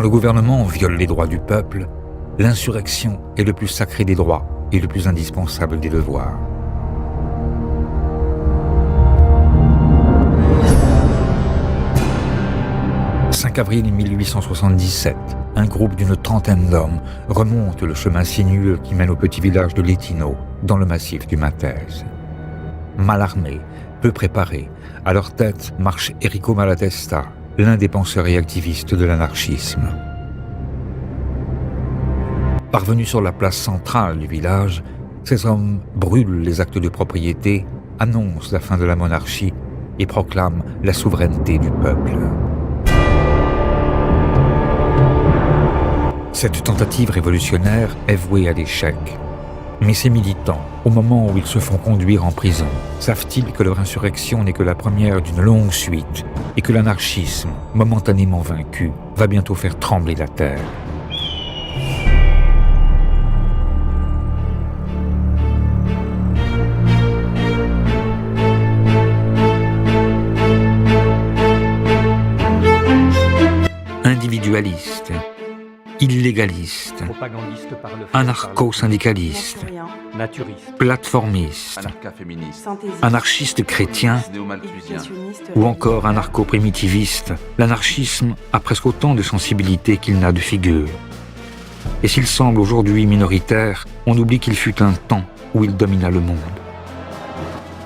le gouvernement viole les droits du peuple, l'insurrection est le plus sacré des droits et le plus indispensable des devoirs. « 5 avril 1877, un groupe d'une trentaine d'hommes remonte le chemin sinueux qui mène au petit village de Letino, dans le massif du Matese. Mal armés, peu préparés, à leur tête marche Enrico Malatesta, l'un des penseurs et activistes de l'anarchisme. Parvenus sur la place centrale du village, ces hommes brûlent les actes de propriété, annoncent la fin de la monarchie et proclament la souveraineté du peuple. Cette tentative révolutionnaire est vouée à l'échec. Mais ces militants, au moment où ils se font conduire en prison, savent-ils que leur insurrection n'est que la première d'une longue suite et que l'anarchisme, momentanément vaincu, va bientôt faire trembler la terre? Individualiste, illégaliste, anarcho-syndicaliste, plateformiste, anarchiste chrétien ou encore anarcho-primitiviste, l'anarchisme a presque autant de sensibilité qu'il n'a de figure. Et s'il semble aujourd'hui minoritaire, on oublie qu'il fut un temps où il domina le monde.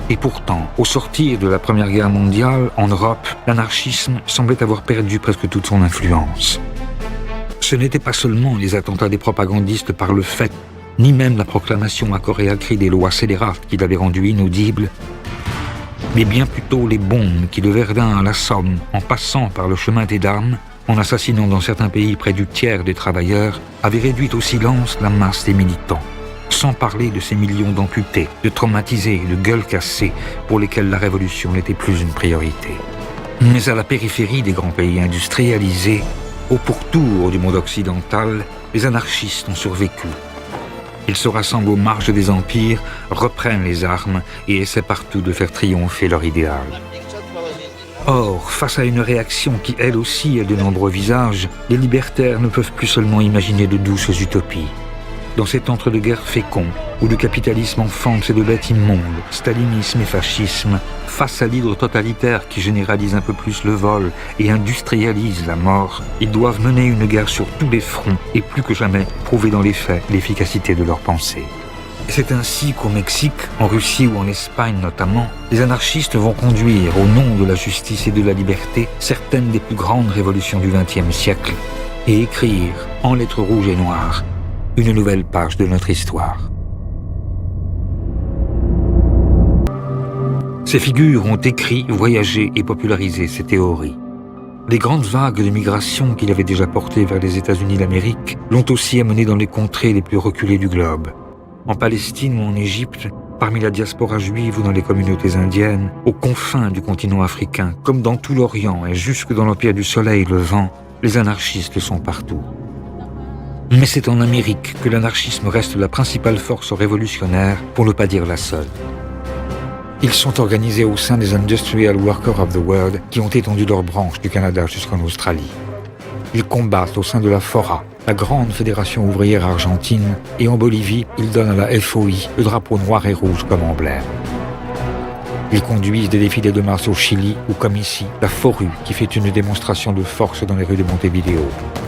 Et pourtant, au sortir de la Première Guerre mondiale, en Europe, l'anarchisme semblait avoir perdu presque toute son influence. Ce n'étaient pas seulement les attentats des propagandistes par le fait, ni même la proclamation à corps et à cri des lois scélérates qui l'avaient rendu inaudible, mais bien plutôt les bombes qui de Verdun à la Somme, en passant par le chemin des Dames, en assassinant dans certains pays près du tiers des travailleurs, avaient réduit au silence la masse des militants. Sans parler de ces millions d'amputés, de traumatisés, de gueules cassées, pour lesquels la révolution n'était plus une priorité. Mais à la périphérie des grands pays industrialisés, au pourtour du monde occidental, les anarchistes ont survécu. Ils se rassemblent aux marges des empires, reprennent les armes et essaient partout de faire triompher leur idéal. Or, face à une réaction qui, elle aussi, a de nombreux visages, les libertaires ne peuvent plus seulement imaginer de douces utopies. Dans cet entre-deux-guerres fécond, où le capitalisme enfante ses deux bêtes immondes, stalinisme et fascisme, face à l'hydre totalitaire qui généralise un peu plus le vol et industrialise la mort, ils doivent mener une guerre sur tous les fronts et plus que jamais prouver dans les faits l'efficacité de leurs pensées. C'est ainsi qu'au Mexique, en Russie ou en Espagne notamment, les anarchistes vont conduire, au nom de la justice et de la liberté, certaines des plus grandes révolutions du XXe siècle et écrire, en lettres rouges et noires, une nouvelle page de notre histoire. Ces figures ont écrit, voyagé et popularisé ces théories. Les grandes vagues de migration qu'il avait déjà portées vers les États-Unis d'Amérique l'ont aussi amené dans les contrées les plus reculées du globe. En Palestine ou en Égypte, parmi la diaspora juive ou dans les communautés indiennes, aux confins du continent africain, comme dans tout l'Orient et jusque dans l'Empire du Soleil levant, les anarchistes sont partout. Mais c'est en Amérique que l'anarchisme reste la principale force révolutionnaire, pour ne pas dire la seule. Ils sont organisés au sein des Industrial Workers of the World qui ont étendu leurs branches du Canada jusqu'en Australie. Ils combattent au sein de la FORA, la grande fédération ouvrière argentine, et en Bolivie, ils donnent à la FOI le drapeau noir et rouge comme emblème. Ils conduisent des défilés de mars au Chili ou, comme ici, la FORU qui fait une démonstration de force dans les rues de Montevideo.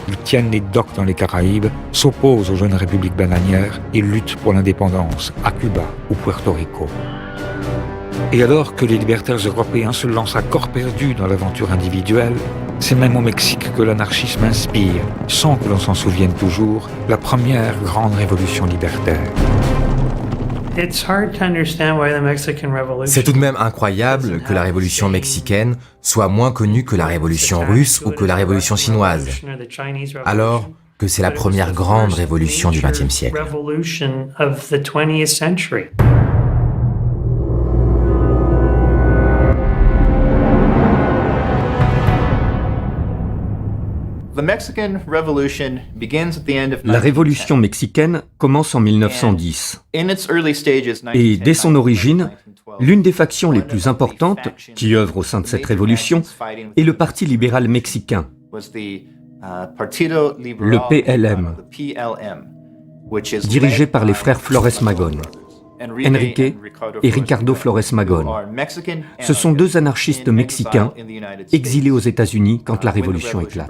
Ils tiennent les docks dans les Caraïbes, s'opposent aux jeunes républiques bananières et luttent pour l'indépendance à Cuba ou Puerto Rico. Et alors que les libertaires européens se lancent à corps perdu dans l'aventure individuelle, c'est même au Mexique que l'anarchisme inspire, sans que l'on s'en souvienne toujours, la première grande révolution libertaire. C'est tout de même incroyable que la révolution mexicaine soit moins connue que la révolution russe ou que la révolution chinoise, alors que c'est la première grande révolution du XXe siècle. La révolution mexicaine commence en 1910. Et dès son origine, l'une des factions les plus importantes qui œuvrent au sein de cette révolution est le Parti libéral mexicain, Le PLM, dirigé par les frères Flores Magón, Enrique et Ricardo Flores Magón. Ce sont deux anarchistes mexicains exilés aux États-Unis quand la révolution éclate.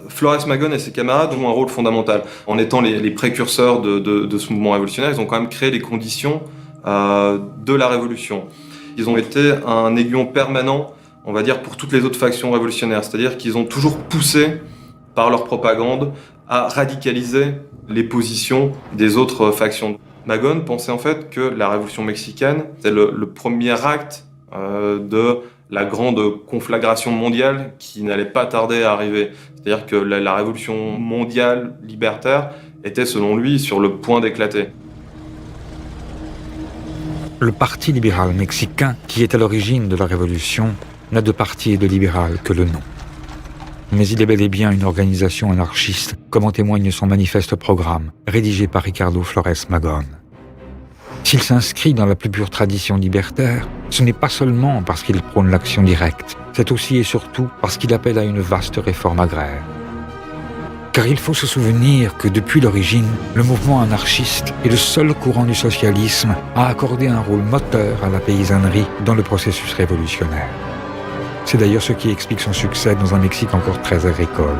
Flores Magón et ses camarades jouent un rôle fondamental. En étant les précurseurs de ce mouvement révolutionnaire, ils ont quand même créé les conditions de la révolution. Ils ont été un aiguillon permanent, on va dire, pour toutes les autres factions révolutionnaires. C'est-à-dire qu'ils ont toujours poussé, par leur propagande, à radicaliser les positions des autres factions. Magón pensait en fait que la révolution mexicaine, c'était le premier acte de la grande conflagration mondiale qui n'allait pas tarder à arriver. C'est-à-dire que la révolution mondiale libertaire était, selon lui, sur le point d'éclater. Le Parti libéral mexicain, qui est à l'origine de la révolution, n'a de parti et de libéral que le nom. Mais il est bel et bien une organisation anarchiste, comme en témoigne son manifeste programme, rédigé par Ricardo Flores Magón. S'il s'inscrit dans la plus pure tradition libertaire, ce n'est pas seulement parce qu'il prône l'action directe, c'est aussi et surtout parce qu'il appelle à une vaste réforme agraire. Car il faut se souvenir que depuis l'origine, le mouvement anarchiste est le seul courant du socialisme à accorder un rôle moteur à la paysannerie dans le processus révolutionnaire. C'est d'ailleurs ce qui explique son succès dans un Mexique encore très agricole.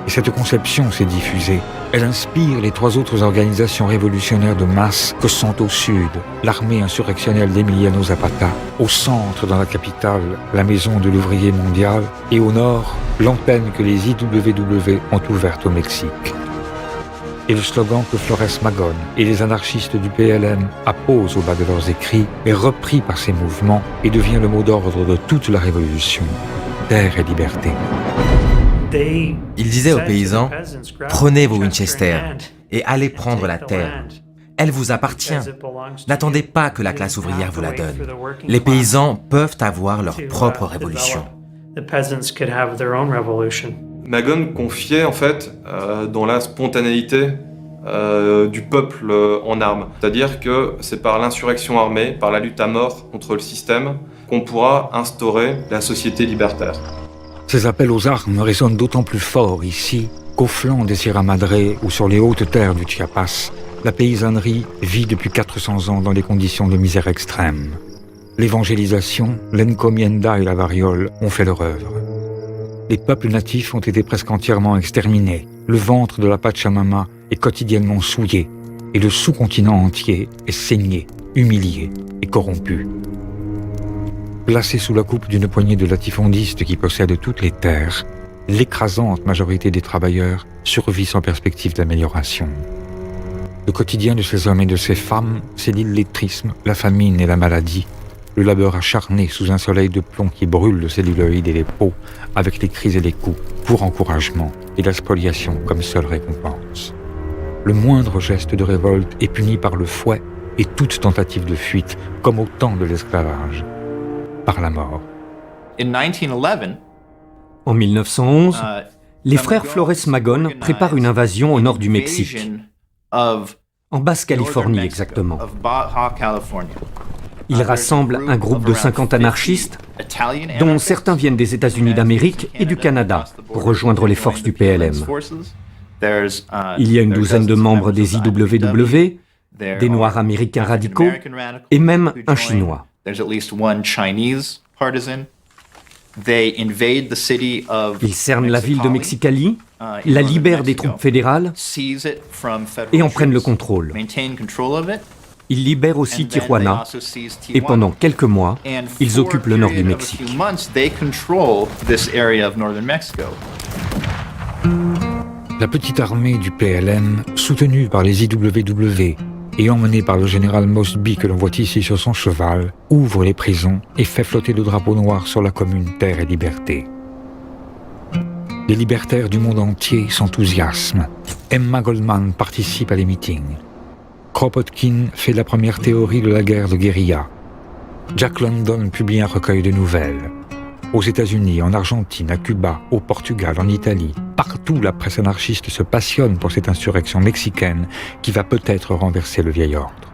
Et cette conception s'est diffusée. Elle inspire les trois autres organisations révolutionnaires de masse que sont au sud l'armée insurrectionnelle d'Emiliano Zapata, au centre, dans la capitale, la maison de l'ouvrier mondial, et au nord, l'antenne que les IWW ont ouverte au Mexique. Et le slogan que Flores Magón et les anarchistes du PLM apposent au bas de leurs écrits est repris par ces mouvements et devient le mot d'ordre de toute la révolution. Terre et liberté. Il disait aux paysans, prenez vos Winchester et allez prendre la terre. Elle vous appartient. N'attendez pas que la classe ouvrière vous la donne. Les paysans peuvent avoir leur propre révolution. Magón confiait en fait dans la spontanéité du peuple en armes. C'est-à-dire que c'est par l'insurrection armée, par la lutte à mort contre le système, qu'on pourra instaurer la société libertaire. Ces appels aux armes résonnent d'autant plus fort ici qu'au flanc des Sierra Madre ou sur les hautes terres du Chiapas, la paysannerie vit depuis 400 ans dans des conditions de misère extrême. L'évangélisation, l'encomienda et la variole ont fait leur œuvre. Les peuples natifs ont été presque entièrement exterminés. Le ventre de la Pachamama est quotidiennement souillé et le sous-continent entier est saigné, humilié et corrompu. Placés sous la coupe d'une poignée de latifondistes qui possèdent toutes les terres, l'écrasante majorité des travailleurs survit sans perspective d'amélioration. Le quotidien de ces hommes et de ces femmes, c'est l'illettrisme, la famine et la maladie, le labeur acharné sous un soleil de plomb qui brûle le celluloïd et les peaux, avec les cris et les coups, pour encouragement, et la spoliation comme seule récompense. Le moindre geste de révolte est puni par le fouet et toute tentative de fuite, comme au temps de l'esclavage, par la mort. En 1911, les frères Flores Magón préparent une invasion au nord du Mexique, en Basse-Californie exactement. Ils rassemblent un groupe de 50 anarchistes, dont certains viennent des États-Unis d'Amérique et du Canada, pour rejoindre les forces du PLM. Il y a une douzaine de membres des IWW, des Noirs américains radicaux et même un Chinois. Ils cernent la ville de Mexicali, la libèrent des troupes fédérales et en prennent le contrôle. Ils libèrent aussi Tijuana et pendant quelques mois, ils occupent le nord du Mexique. La petite armée du PLM, soutenue par les IWW et emmenée par le général Mosby que l'on voit ici sur son cheval, ouvre les prisons et fait flotter le drapeau noir sur la commune Terre et Liberté. Les libertaires du monde entier s'enthousiasment. Emma Goldman participe à les meetings. Kropotkin fait la première théorie de la guerre de guérilla. Jack London publie un recueil de nouvelles. Aux États-Unis, en Argentine, à Cuba, au Portugal, en Italie, partout la presse anarchiste se passionne pour cette insurrection mexicaine qui va peut-être renverser le vieil ordre.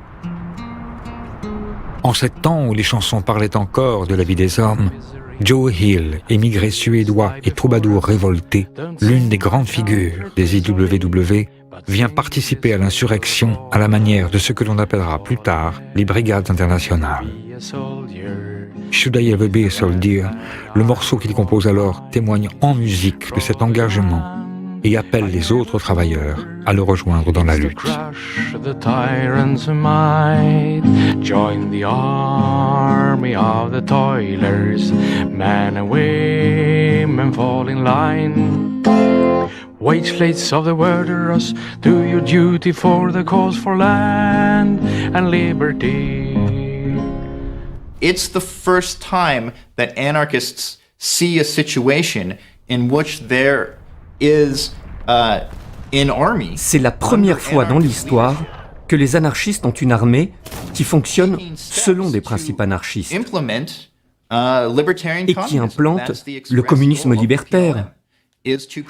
En ces temps où les chansons parlaient encore de la vie des hommes, Joe Hill, émigré suédois et troubadour révolté, l'une des grandes figures des IWW, vient participer à l'insurrection à la manière de ce que l'on appellera plus tard les Brigades internationales. Should I Ever Be a Soldier, le morceau qu'il compose alors témoigne en musique de cet engagement et appelle les autres travailleurs à le rejoindre dans la lutte. Join the army of the toilers, men and women fall in line. Wage slates of the workers, do your duty for the cause for land and liberty. It's the first time that anarchists see a situation in which there is an army. C'est la première fois dans l'histoire que les anarchistes ont une armée qui fonctionne selon des principes anarchistes et qui implante le communisme libertaire.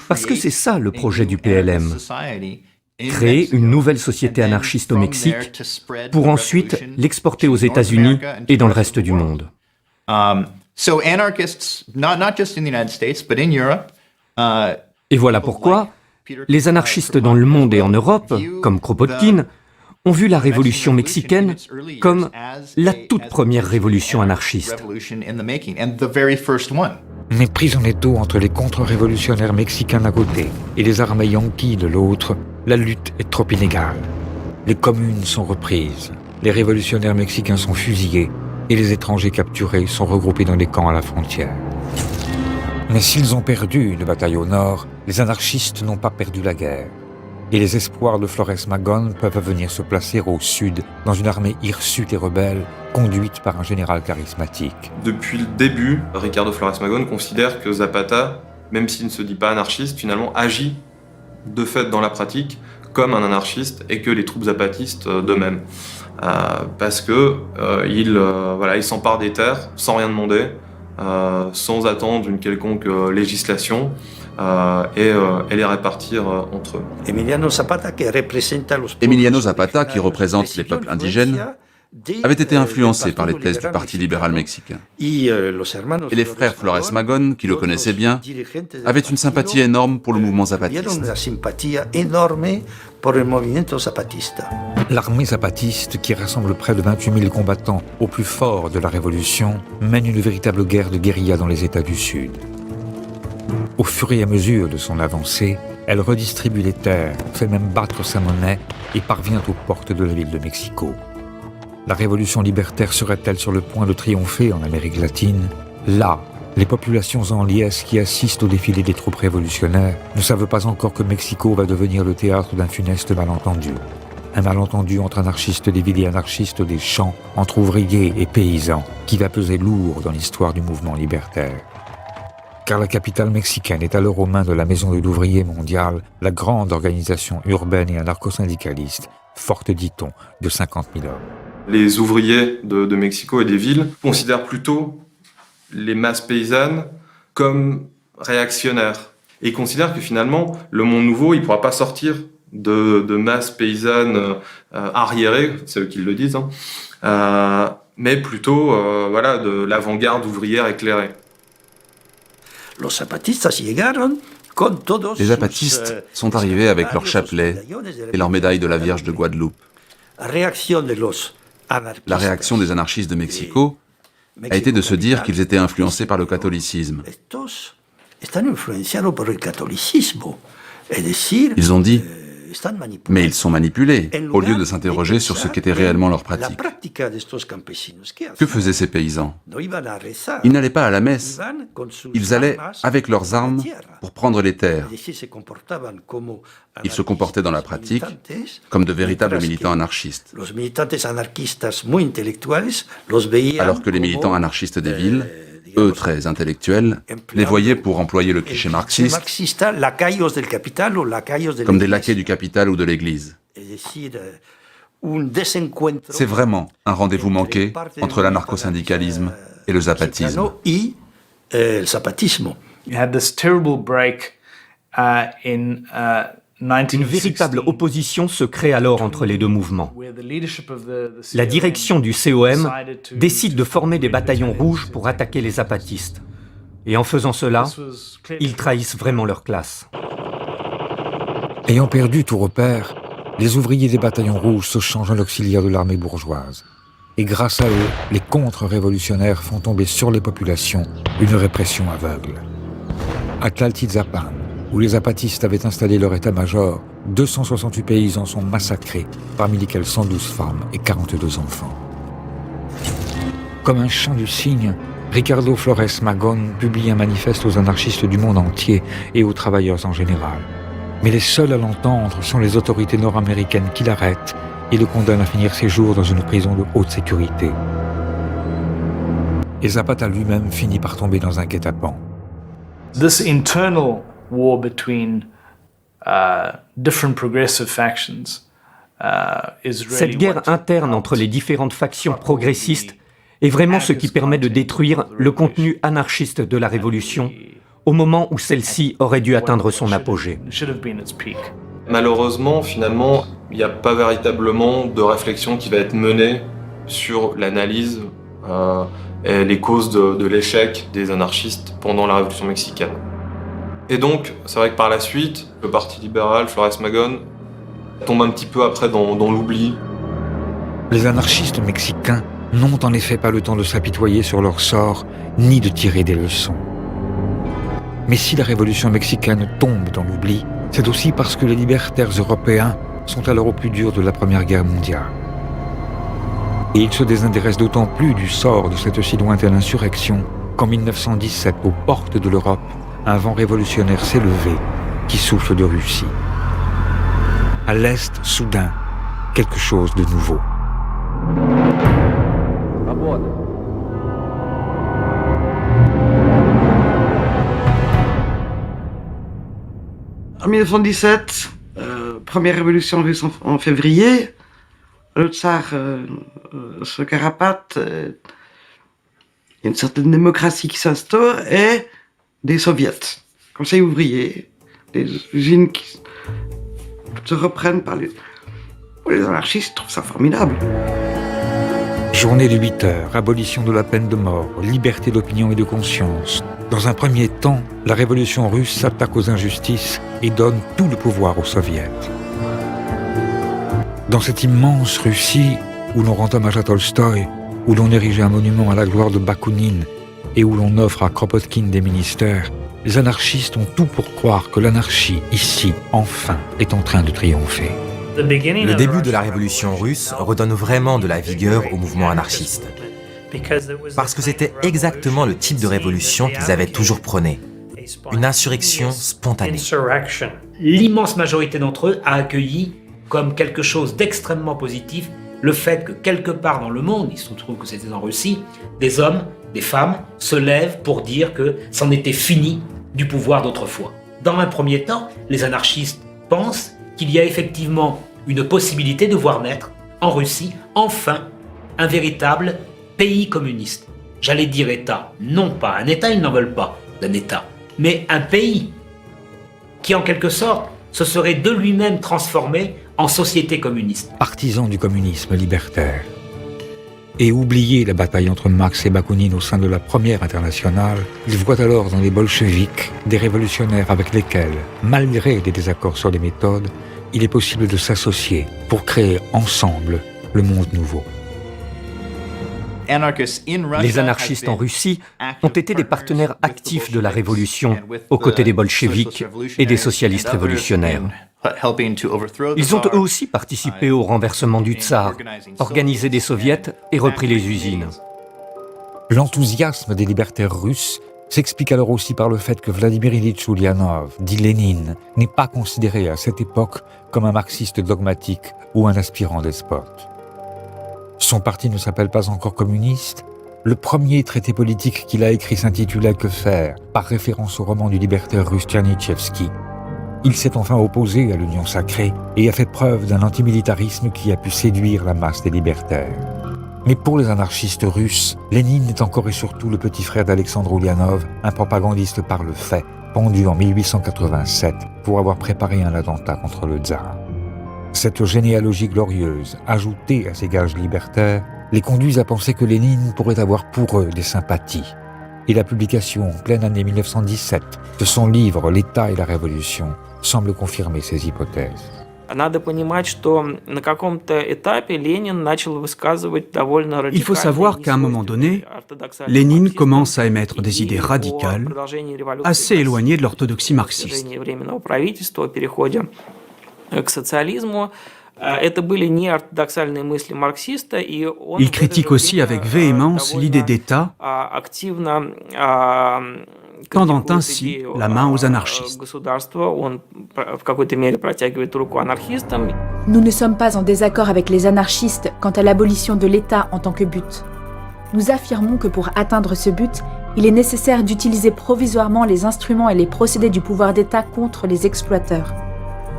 Parce que c'est ça le projet du PLM. Créer une nouvelle société anarchiste au Mexique pour ensuite l'exporter aux États-Unis et dans le reste du monde. Et voilà pourquoi les anarchistes dans le monde et en Europe, comme Kropotkin, ont vu la révolution mexicaine comme la toute première révolution anarchiste. Mais pris en étau entre les contre-révolutionnaires mexicains d'un côté et les armées yankees de l'autre, la lutte est trop inégale. Les communes sont reprises, les révolutionnaires mexicains sont fusillés et les étrangers capturés sont regroupés dans des camps à la frontière. Mais s'ils ont perdu une bataille au nord, les anarchistes n'ont pas perdu la guerre. Et les espoirs de Flores Magón peuvent venir se placer au sud, dans une armée hirsute et rebelle, conduite par un général charismatique. Depuis le début, Ricardo Flores Magón considère que Zapata, même s'il ne se dit pas anarchiste, finalement agit de fait dans la pratique comme un anarchiste et que les troupes zapatistes d'eux-mêmes. Parce que il s'empare des terres sans rien demander, sans attendre une quelconque législation. Et les répartir entre eux. Emiliano Zapata, qui représente les peuples indigènes, avait été influencé par les thèses du Parti libéral mexicain. Et les frères Flores Magón, qui le connaissaient bien, avaient une sympathie énorme pour le mouvement zapatiste. L'armée zapatiste, qui rassemble près de 28 000 combattants au plus fort de la révolution, mène une véritable guerre de guérilla dans les États du Sud. Au fur et à mesure de son avancée, elle redistribue les terres, fait même battre sa monnaie et parvient aux portes de la ville de Mexico. La révolution libertaire serait-elle sur le point de triompher en Amérique latine? Là, les populations en liesse qui assistent au défilé des troupes révolutionnaires ne savent pas encore que Mexico va devenir le théâtre d'un funeste malentendu. Un malentendu entre anarchistes des villes et anarchistes des champs, entre ouvriers et paysans, qui va peser lourd dans l'histoire du mouvement libertaire. Car la capitale mexicaine est alors aux mains de la Maison de l'Ouvrier mondiale, la grande organisation urbaine et anarcho-syndicaliste, forte, dit-on, de 50 000 hommes. Les ouvriers de Mexico et des villes considèrent plutôt les masses paysannes comme réactionnaires. Et ils considèrent que finalement, le monde nouveau, il ne pourra pas sortir de masses paysannes arriérées, c'est eux qui le disent, mais plutôt de l'avant-garde ouvrière éclairée. Les zapatistes sont arrivés avec leurs chapelets et leurs médailles de la Vierge de Guadeloupe. La réaction des anarchistes de Mexico a été de se dire qu'ils étaient influencés par le catholicisme. Ils ont dit « mais ils sont manipulés », au lieu de s'interroger sur ce qu'était réellement leur pratique. Que faisaient ces paysans? Ils n'allaient pas à la messe, ils allaient avec leurs armes pour prendre les terres. Ils se comportaient dans la pratique comme de véritables militants anarchistes. Alors que les militants anarchistes des villes, eux très intellectuels, les voyaient, pour employer le cliché marxiste, comme des laquais du capital ou de l'Église. C'est vraiment un rendez-vous manqué entre l'anarcho-syndicalisme et le zapatisme. Une véritable opposition se crée alors entre les deux mouvements. La direction du COM décide de former des bataillons rouges pour attaquer les zapatistes. Et en faisant cela, ils trahissent vraiment leur classe. Ayant perdu tout repère, les ouvriers des bataillons rouges se changent en auxiliaires de l'armée bourgeoise. Et grâce à eux, les contre-révolutionnaires font tomber sur les populations une répression aveugle. À Tlaltizapán, où les zapatistes avaient installé leur état-major, 268 paysans sont massacrés, parmi lesquels 112 femmes et 42 enfants. Comme un chant du cygne, Ricardo Flores Magón publie un manifeste aux anarchistes du monde entier et aux travailleurs en général. Mais les seuls à l'entendre sont les autorités nord-américaines qui l'arrêtent et le condamnent à finir ses jours dans une prison de haute sécurité. Et Zapata lui-même finit par tomber dans un guet-apens. This internal war between different progressive factions is really Cette guerre interne entre les différentes factions progressistes est vraiment ce qui permet de détruire le contenu anarchiste de la révolution au moment où celle-ci aurait dû atteindre son apogée. Malheureusement, finalement, il n'y a pas véritablement de réflexion qui va être menée sur l'analyse et les causes de l'échec des anarchistes pendant la Révolution mexicaine. Et donc, c'est vrai que par la suite, le Parti libéral, Flores Magón, tombe un petit peu après dans l'oubli. Les anarchistes mexicains n'ont en effet pas le temps de s'apitoyer sur leur sort, ni de tirer des leçons. Mais si la révolution mexicaine tombe dans l'oubli, c'est aussi parce que les libertaires européens sont alors au plus dur de la Première Guerre mondiale. Et ils se désintéressent d'autant plus du sort de cette si lointaine insurrection qu'en 1917, aux portes de l'Europe, un vent révolutionnaire s'est levé qui souffle de Russie. À l'Est, soudain, quelque chose de nouveau. En 1917, première révolution russe en février, le tsar se carapate, il y a une certaine démocratie qui s'instaure et des soviets, conseil ouvrier, des usines qui se reprennent par les anarchistes trouvent ça formidable. Journée de 8 heures, abolition de la peine de mort, liberté d'opinion et de conscience. Dans un premier temps, la révolution russe s'attaque aux injustices et donne tout le pouvoir aux soviets. Dans cette immense Russie, où l'on rend hommage à Tolstoï, où l'on érige un monument à la gloire de Bakounine et où l'on offre à Kropotkin des ministères, les anarchistes ont tout pour croire que l'anarchie, ici, enfin, est en train de triompher. Le début de la révolution russe redonne vraiment de la vigueur au mouvement anarchiste. Parce que c'était exactement le type de révolution qu'ils avaient toujours prôné. Une insurrection spontanée. L'immense majorité d'entre eux a accueilli comme quelque chose d'extrêmement positif le fait que quelque part dans le monde, il se trouve que c'était en Russie, des hommes, des femmes se lèvent pour dire que c'en était fini du pouvoir d'autrefois. Dans un premier temps, les anarchistes pensent qu'il y a effectivement une possibilité de voir naître en Russie, enfin, un véritable pays communiste. J'allais dire État, non pas un État, ils n'en veulent pas d'un État, mais un pays qui en quelque sorte se serait de lui-même transformé en société communiste. Partisan du communisme libertaire. Et oublier la bataille entre Marx et Bakounine au sein de la Première Internationale, il voit alors dans les bolcheviks des révolutionnaires avec lesquels, malgré des désaccords sur les méthodes, il est possible de s'associer pour créer ensemble le monde nouveau. Les anarchistes en Russie ont été des partenaires actifs de la révolution, aux côtés des bolcheviks et des socialistes révolutionnaires. Ils ont eux aussi participé au renversement du tsar, organisé des soviets et repris les usines. L'enthousiasme des libertaires russes s'explique alors aussi par le fait que Vladimir Ilitch Ulyanov, dit Lénine, n'est pas considéré à cette époque comme un marxiste dogmatique ou un aspirant despote. Son parti ne s'appelle pas encore communiste. Le premier traité politique qu'il a écrit s'intitulait « Que faire ?», par référence au roman du libertaire russe Tchernychevski. Il s'est enfin opposé à l'Union sacrée et a fait preuve d'un antimilitarisme qui a pu séduire la masse des libertaires. Mais pour les anarchistes russes, Lénine est encore et surtout le petit frère d'Alexandre Ulyanov, un propagandiste par le fait, pendu en 1887 pour avoir préparé un attentat contre le tsar. Cette généalogie glorieuse, ajoutée à ces gages libertaires, les conduit à penser que Lénine pourrait avoir pour eux des sympathies. Et la publication en pleine année 1917 de son livre « L'État et la Révolution » semble confirmer ces hypothèses. Il faut savoir qu'à un moment donné, Lénine commence à émettre des idées radicales, assez éloignées de l'orthodoxie marxiste. Il critique aussi avec véhémence l'idée d'État, tendant ainsi la main aux anarchistes. Nous ne sommes pas en désaccord avec les anarchistes quant à l'abolition de l'État en tant que but. Nous affirmons que pour atteindre ce but, il est nécessaire d'utiliser provisoirement les instruments et les procédés du pouvoir d'État contre les exploiteurs.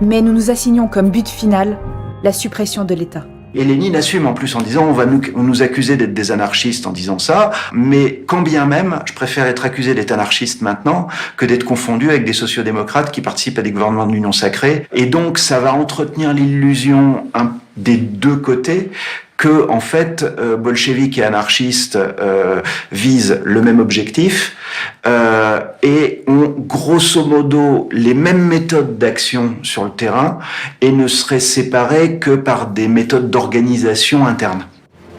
Mais nous nous assignons comme but final la suppression de l'État. Et Lénine assume en plus en disant on va nous accuser d'être des anarchistes en disant ça, mais quand bien même, je préfère être accusé d'être anarchiste maintenant que d'être confondu avec des sociodémocrates qui participent à des gouvernements de l'Union sacrée. Et donc ça va entretenir l'illusion des deux côtés que en fait bolcheviques et anarchistes visent le même objectif et ont grosso modo les mêmes méthodes d'action sur le terrain et ne seraient séparés que par des méthodes d'organisation interne.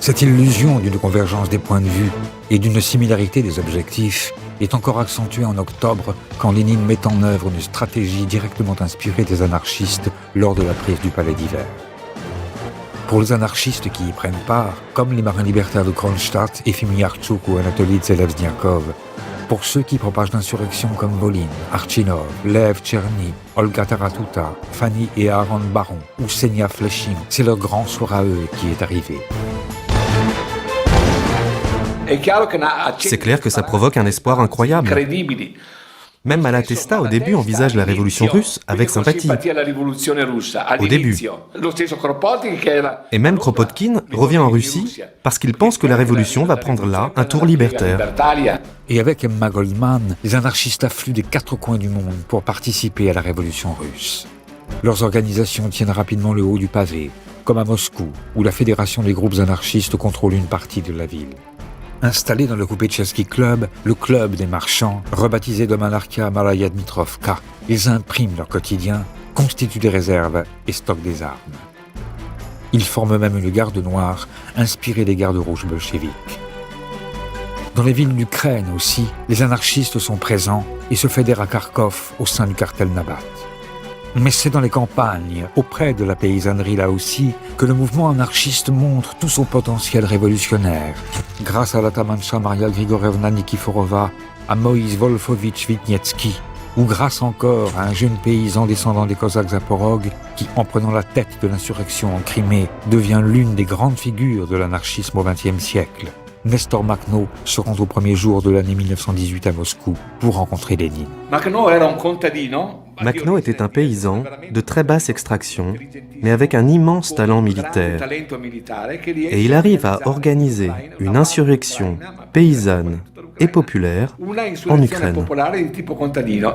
Cette illusion d'une convergence des points de vue et d'une similarité des objectifs est encore accentuée en octobre quand Lénine met en œuvre une stratégie directement inspirée des anarchistes lors de la prise du Palais d'Hiver. Pour les anarchistes qui y prennent part, comme les marins libertaires de Kronstadt, Efim Yarchouk ou Anatoly Zelezniakov, pour ceux qui propagent l'insurrection comme Volin, Archinov, Lev Tcherny, Olga Taratuta, Fanny et Aaron Baron ou Senia Fleshing, c'est leur grand soir à eux qui est arrivé. C'est clair que ça provoque un espoir incroyable. Même Malatesta, au début, envisage la révolution russe avec sympathie. Au début. Et même Kropotkin revient en Russie parce qu'il pense que la révolution va prendre là un tour libertaire. Et avec Emma Goldman, les anarchistes affluent des 4 coins du monde pour participer à la révolution russe. Leurs organisations tiennent rapidement le haut du pavé, comme à Moscou, où la fédération des groupes anarchistes contrôle une partie de la ville. Installé dans le Koupetchevski Club, le club des marchands, rebaptisé de Monarchia Malaya Dmitrovka, ils impriment leur quotidien, constituent des réserves et stockent des armes. Ils forment même une garde noire, inspirée des gardes rouges bolcheviques. Dans les villes d'Ukraine aussi, les anarchistes sont présents et se fédèrent à Kharkov au sein du cartel Nabat. Mais c'est dans les campagnes, auprès de la paysannerie là aussi, que le mouvement anarchiste montre tout son potentiel révolutionnaire. Grâce à la Tamancha Maria Grigorievna Nikiforova, à Moïse Wolfovitch Vitnietsky, ou grâce encore à un jeune paysan descendant des Cosaques Zaporog qui, en prenant la tête de l'insurrection en Crimée, devient l'une des grandes figures de l'anarchisme au XXe siècle. Nestor Makhno se rend au premier jour de l'année 1918 à Moscou pour rencontrer Lénine. Makhno était un paysan de très basse extraction, mais avec un immense talent militaire. Et il arrive à organiser une insurrection paysanne et populaire en Ukraine.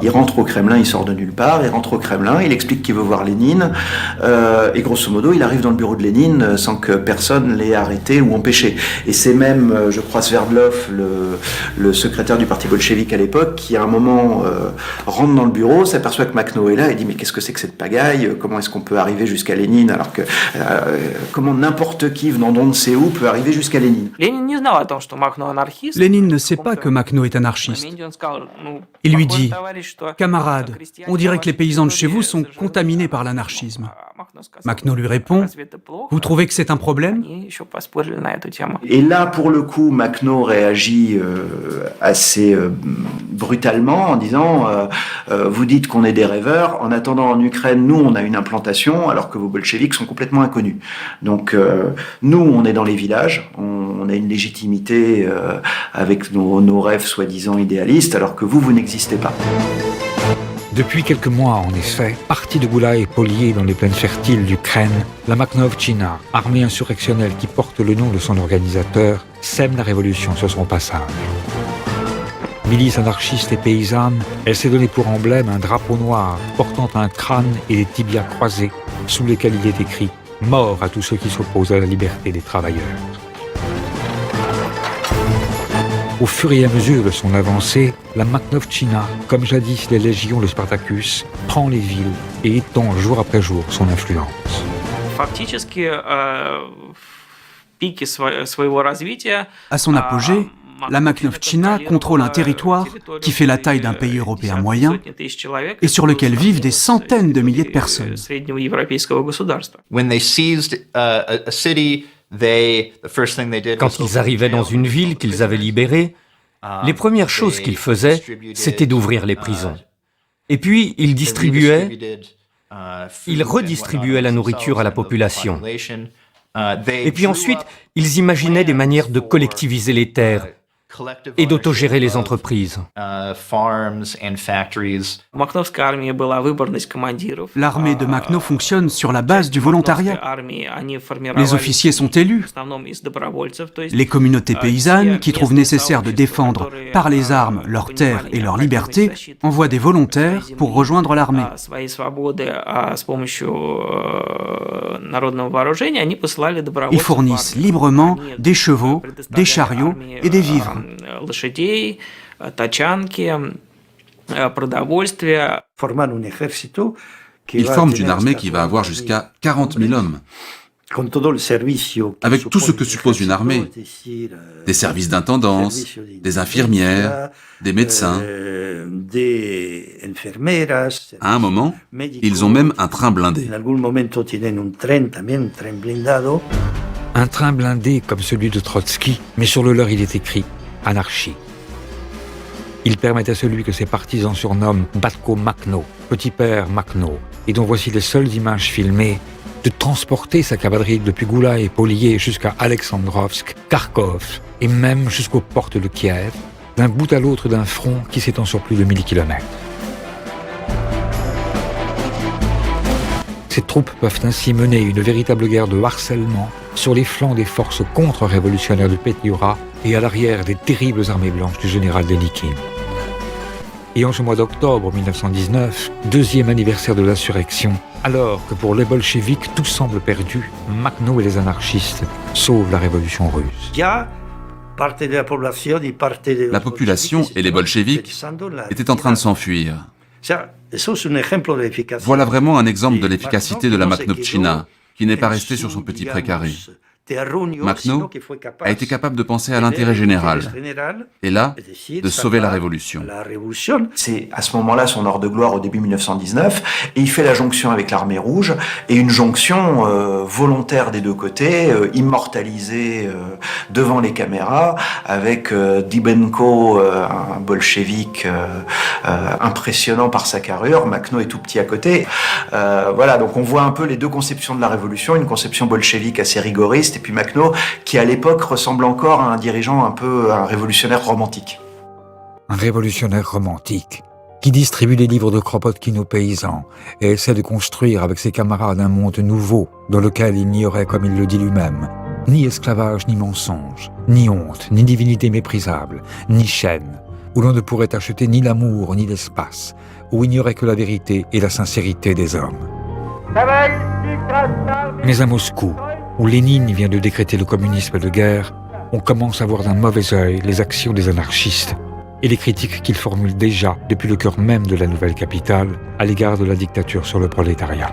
Il rentre au Kremlin, il sort de nulle part, il rentre au Kremlin, il explique qu'il veut voir Lénine, et grosso modo, il arrive dans le bureau de Lénine sans que personne l'ait arrêté ou empêché. Et c'est même, je crois, Sverdlov, le secrétaire du parti bolchevique à l'époque, qui à un moment rentre dans le bureau, s'aperçoit que Makhno est là, et dit mais qu'est-ce que c'est que cette pagaille? Comment est-ce qu'on peut arriver jusqu'à Lénine alors que comment n'importe qui venant d'on ne sait où peut arriver jusqu'à Lénine? Lénine ne sait pas que Makhno est anarchiste. Il lui dit « Camarade, on dirait que les paysans de chez vous sont contaminés par l'anarchisme. » Makhno lui répond « Vous trouvez que c'est un problème ?» Et là, pour le coup, Makhno réagit assez brutalement en disant vous dites qu'on est des rêveurs, en attendant en Ukraine, nous on a une implantation alors que vos bolcheviks sont complètement inconnus. Donc nous on est dans les villages, on a une légitimité avec nos rêves soi-disant idéalistes alors que vous n'existez pas. Depuis quelques mois, en effet, parti de Goulaï et Polier dans les plaines fertiles d'Ukraine, la Makhnovtchina, armée insurrectionnelle qui porte le nom de son organisateur, sème la révolution sur son passage. Milice anarchiste et paysanne, elle s'est donnée pour emblème un drapeau noir portant un crâne et des tibias croisés, sous lesquels il est écrit « Mort à tous ceux qui s'opposent à la liberté des travailleurs ». Au fur et à mesure de son avancée, la Makhnovtchina, comme jadis les légions de Spartacus, prend les villes et étend jour après jour son influence. À son apogée, la Makhnovtchina contrôle un territoire qui fait la taille d'un pays européen moyen et sur lequel vivent des centaines de milliers de personnes. Quand ils arrivaient dans une ville qu'ils avaient libérée, les premières choses qu'ils faisaient, c'était d'ouvrir les prisons. Et puis, ils redistribuaient la nourriture à la population. Et puis ensuite, ils imaginaient des manières de collectiviser les terres et d'autogérer les entreprises. L'armée de Makhno fonctionne sur la base du volontariat. Les officiers sont élus. Les communautés paysannes, qui trouvent nécessaire de défendre par les armes leurs terres et leur liberté, envoient des volontaires pour rejoindre l'armée. Ils fournissent librement des chevaux, des chariots et des vivres. Ils forment une armée qui va avoir jusqu'à 40 000 hommes. Avec tout ce que suppose une armée, des services d'intendance, des infirmières, des médecins. À un moment, ils ont même un train blindé. Un train blindé comme celui de Trotsky, mais sur le leur il est écrit « anarchie ». Il permet à celui que ses partisans surnomment Batko Makhno, petit père Makhno, et dont voici les seules images filmées, de transporter sa cavalerie depuis Goula et Polier jusqu'à Alexandrovsk, Kharkov et même jusqu'aux portes de Kiev, d'un bout à l'autre d'un front qui s'étend sur plus de 1000 kilomètres. Ces troupes peuvent ainsi mener une véritable guerre de harcèlement sur les flancs des forces contre-révolutionnaires de Petliura et à l'arrière des terribles armées blanches du général Denikin. Et en ce mois d'octobre 1919, deuxième anniversaire de l'insurrection, alors que pour les bolcheviks tout semble perdu, Makhno et les anarchistes sauvent la révolution russe. La population et les bolcheviks étaient en train de s'enfuir. Voilà vraiment un exemple de l'efficacité de la Makhnovtchina, qui n'est pas restée sur son petit précaré. Makhno a été capable de penser à l'intérêt général, et là, de sauver la révolution. C'est à ce moment-là son heure de gloire au début 1919, et il fait la jonction avec l'armée rouge, et une jonction volontaire des deux côtés, immortalisée devant les caméras, avec Dybenko, un bolchevique impressionnant par sa carrure, Makhno est tout petit à côté. Voilà, donc on voit un peu les deux conceptions de la révolution, une conception bolchevique assez rigoriste, et puis Makhno, qui à l'époque ressemble encore à un dirigeant un révolutionnaire romantique. Un révolutionnaire romantique qui distribue des livres de Kropotkin aux paysans et essaie de construire avec ses camarades un monde nouveau dans lequel il n'y aurait, comme il le dit lui-même, ni esclavage ni mensonge, ni honte, ni divinité méprisable, ni chaîne, où l'on ne pourrait acheter ni l'amour ni l'espace, où il n'y aurait que la vérité et la sincérité des hommes. Mais à Moscou, où Lénine vient de décréter le communisme de guerre, on commence à voir d'un mauvais œil les actions des anarchistes et les critiques qu'ils formulent déjà depuis le cœur même de la nouvelle capitale à l'égard de la dictature sur le prolétariat.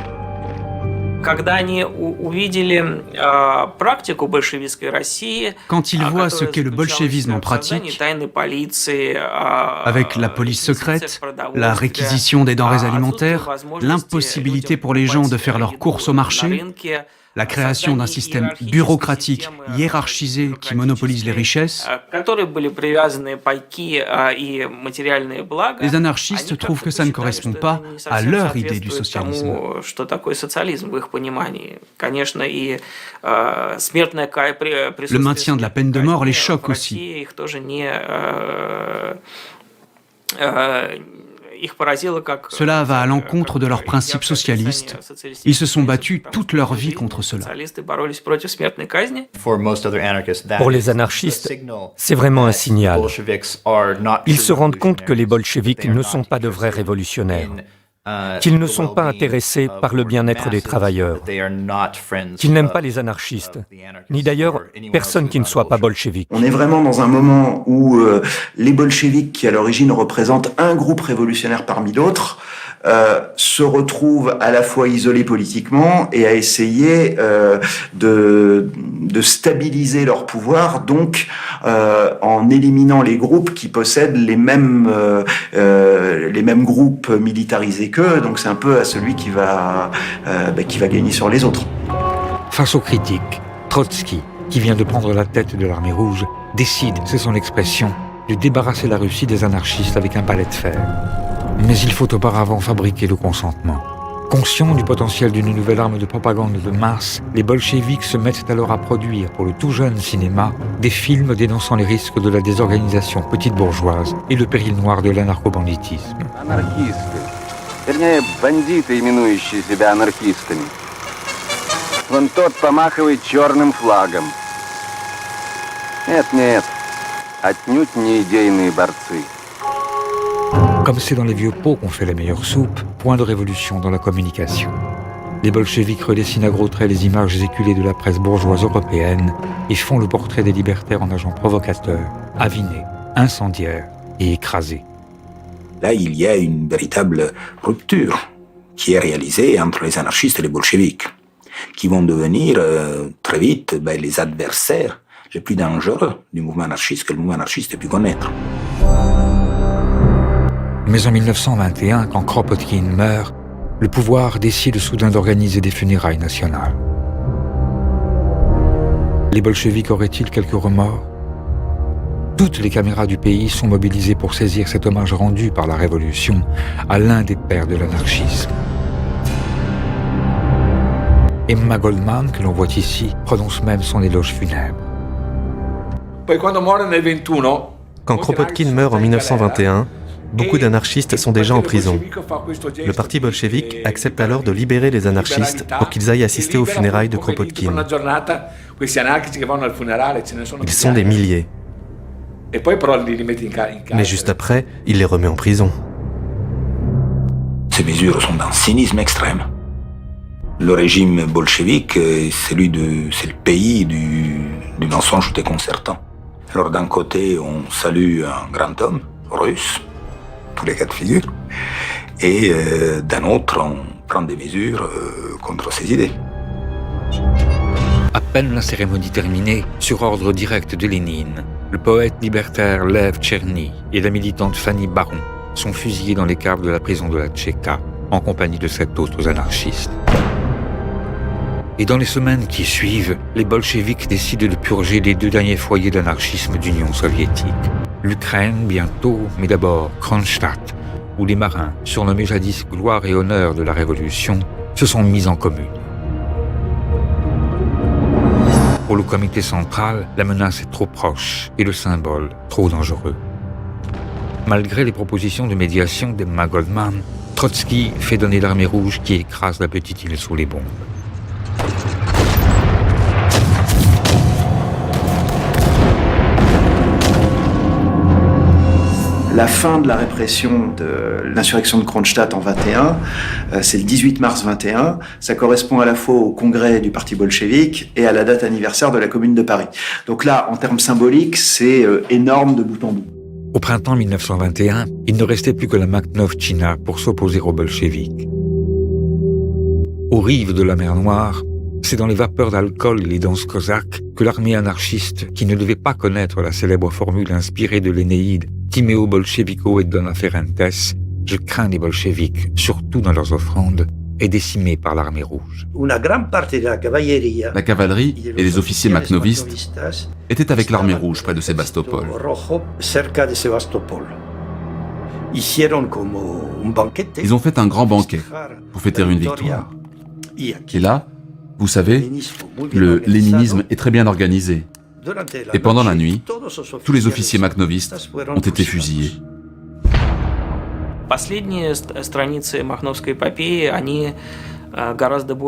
Quand ils voient ce qu'est le bolchevisme en pratique, avec la police secrète, la réquisition des denrées alimentaires, l'impossibilité pour les gens de faire leurs courses au marché, la création d'un système bureaucratique hiérarchisé qui monopolise les richesses, les anarchistes trouvent que ça ne correspond pas à leur idée du socialisme. Le maintien de la peine de mort les choque aussi. Cela va à l'encontre de leurs principes socialistes. Ils se sont battus toute leur vie contre cela. Pour les anarchistes, c'est vraiment un signal. Ils se rendent compte que les bolcheviks ne sont pas de vrais révolutionnaires. qu'ils ne sont pas intéressés par le bien-être des travailleurs, qu'ils n'aiment pas les anarchistes, ni d'ailleurs personne qui ne soit pas bolchevique. On est vraiment dans un moment où les bolcheviks, qui à l'origine représentent un groupe révolutionnaire parmi d'autres, se retrouvent à la fois isolés politiquement et à essayer de stabiliser leur pouvoir, donc en éliminant les groupes qui possèdent les mêmes groupes militarisés qu'eux. Donc c'est un peu à celui qui va gagner sur les autres. Face aux critiques, Trotsky, qui vient de prendre la tête de l'armée rouge, décide, c'est son expression, de débarrasser la Russie des anarchistes avec un balai de fer. Mais il faut auparavant fabriquer le consentement. Conscients du potentiel d'une nouvelle arme de propagande de masse, les bolcheviks se mettent alors à produire pour le tout jeune cinéma des films dénonçant les risques de la désorganisation petite bourgeoise et le péril noir de l'anarcho-banditisme. Бандиты, именующие себя анархистами. Вон тот помахивает черным флагом. Нет, отнюдь не идейные борцы. Comme c'est dans les vieux pots qu'on fait la meilleure soupe, point de révolution dans la communication. Les bolcheviks redessinent à gros traits les images éculées de la presse bourgeoise européenne et font le portrait des libertaires en agents provocateurs, avinés, incendiaires et écrasés. Là, il y a une véritable rupture qui est réalisée entre les anarchistes et les bolcheviks, qui vont devenir très vite les adversaires les plus dangereux du mouvement anarchiste que le mouvement anarchiste ait pu connaître. Mais en 1921, quand Kropotkin meurt, le pouvoir décide soudain d'organiser des funérailles nationales. Les bolcheviks auraient-ils quelques remords? Toutes les caméras du pays sont mobilisées pour saisir cet hommage rendu par la Révolution à l'un des pères de l'anarchisme. Emma Goldman, que l'on voit ici, prononce même son éloge funèbre. Quand Kropotkin meurt en 1921, beaucoup d'anarchistes sont déjà en prison. Le parti bolchevique accepte alors de libérer les anarchistes pour qu'ils aillent assister aux funérailles de Kropotkin. Ils sont des milliers. Mais juste après, il les remet en prison. Ces mesures sont d'un cynisme extrême. Le régime bolchevique, c'est le pays du mensonge déconcertant. Alors d'un côté, on salue un grand homme russe, tous les cas de figure, et d'un autre, on prend des mesures contre ces idées. À peine la cérémonie terminée, sur ordre direct de Lénine, le poète libertaire Lev Tcherny et la militante Fanny Baron sont fusillés dans les caves de la prison de la Tchéka, en compagnie de 7 autres anarchistes. Et dans les semaines qui suivent, les bolcheviks décident de purger les 2 derniers foyers d'anarchisme d'Union soviétique. L'Ukraine bientôt, mais d'abord Kronstadt, où les marins, surnommés jadis gloire et honneur de la Révolution, se sont mis en commune. Pour le comité central, la menace est trop proche et le symbole trop dangereux. Malgré les propositions de médiation d'Emma Goldman, Trotsky fait donner l'armée rouge qui écrase la petite île sous les bombes. La fin de la répression de l'insurrection de Kronstadt en 21, c'est le 18 mars 21, ça correspond à la fois au congrès du parti bolchevique et à la date anniversaire de la Commune de Paris. Donc là, en termes symboliques, c'est énorme de bout en bout. Au printemps 1921, il ne restait plus que la Makhnovtchina pour s'opposer aux bolcheviks. Aux rives de la mer Noire, c'est dans les vapeurs d'alcool et les danses cosaques que l'armée anarchiste, qui ne devait pas connaître la célèbre formule inspirée de l'Énéide Timeo bolchevico et dona ferentes, je crains les bolcheviks, surtout dans leurs offrandes, est décimée par l'armée rouge. La cavalerie et les officiers makhnovistes étaient avec l'armée rouge près de Sébastopol. Ils ont fait un grand banquet pour fêter une victoire. Et là, vous savez, le léninisme est très bien organisé. Et pendant la nuit, tous les officiers makhnovistes ont été fusillés.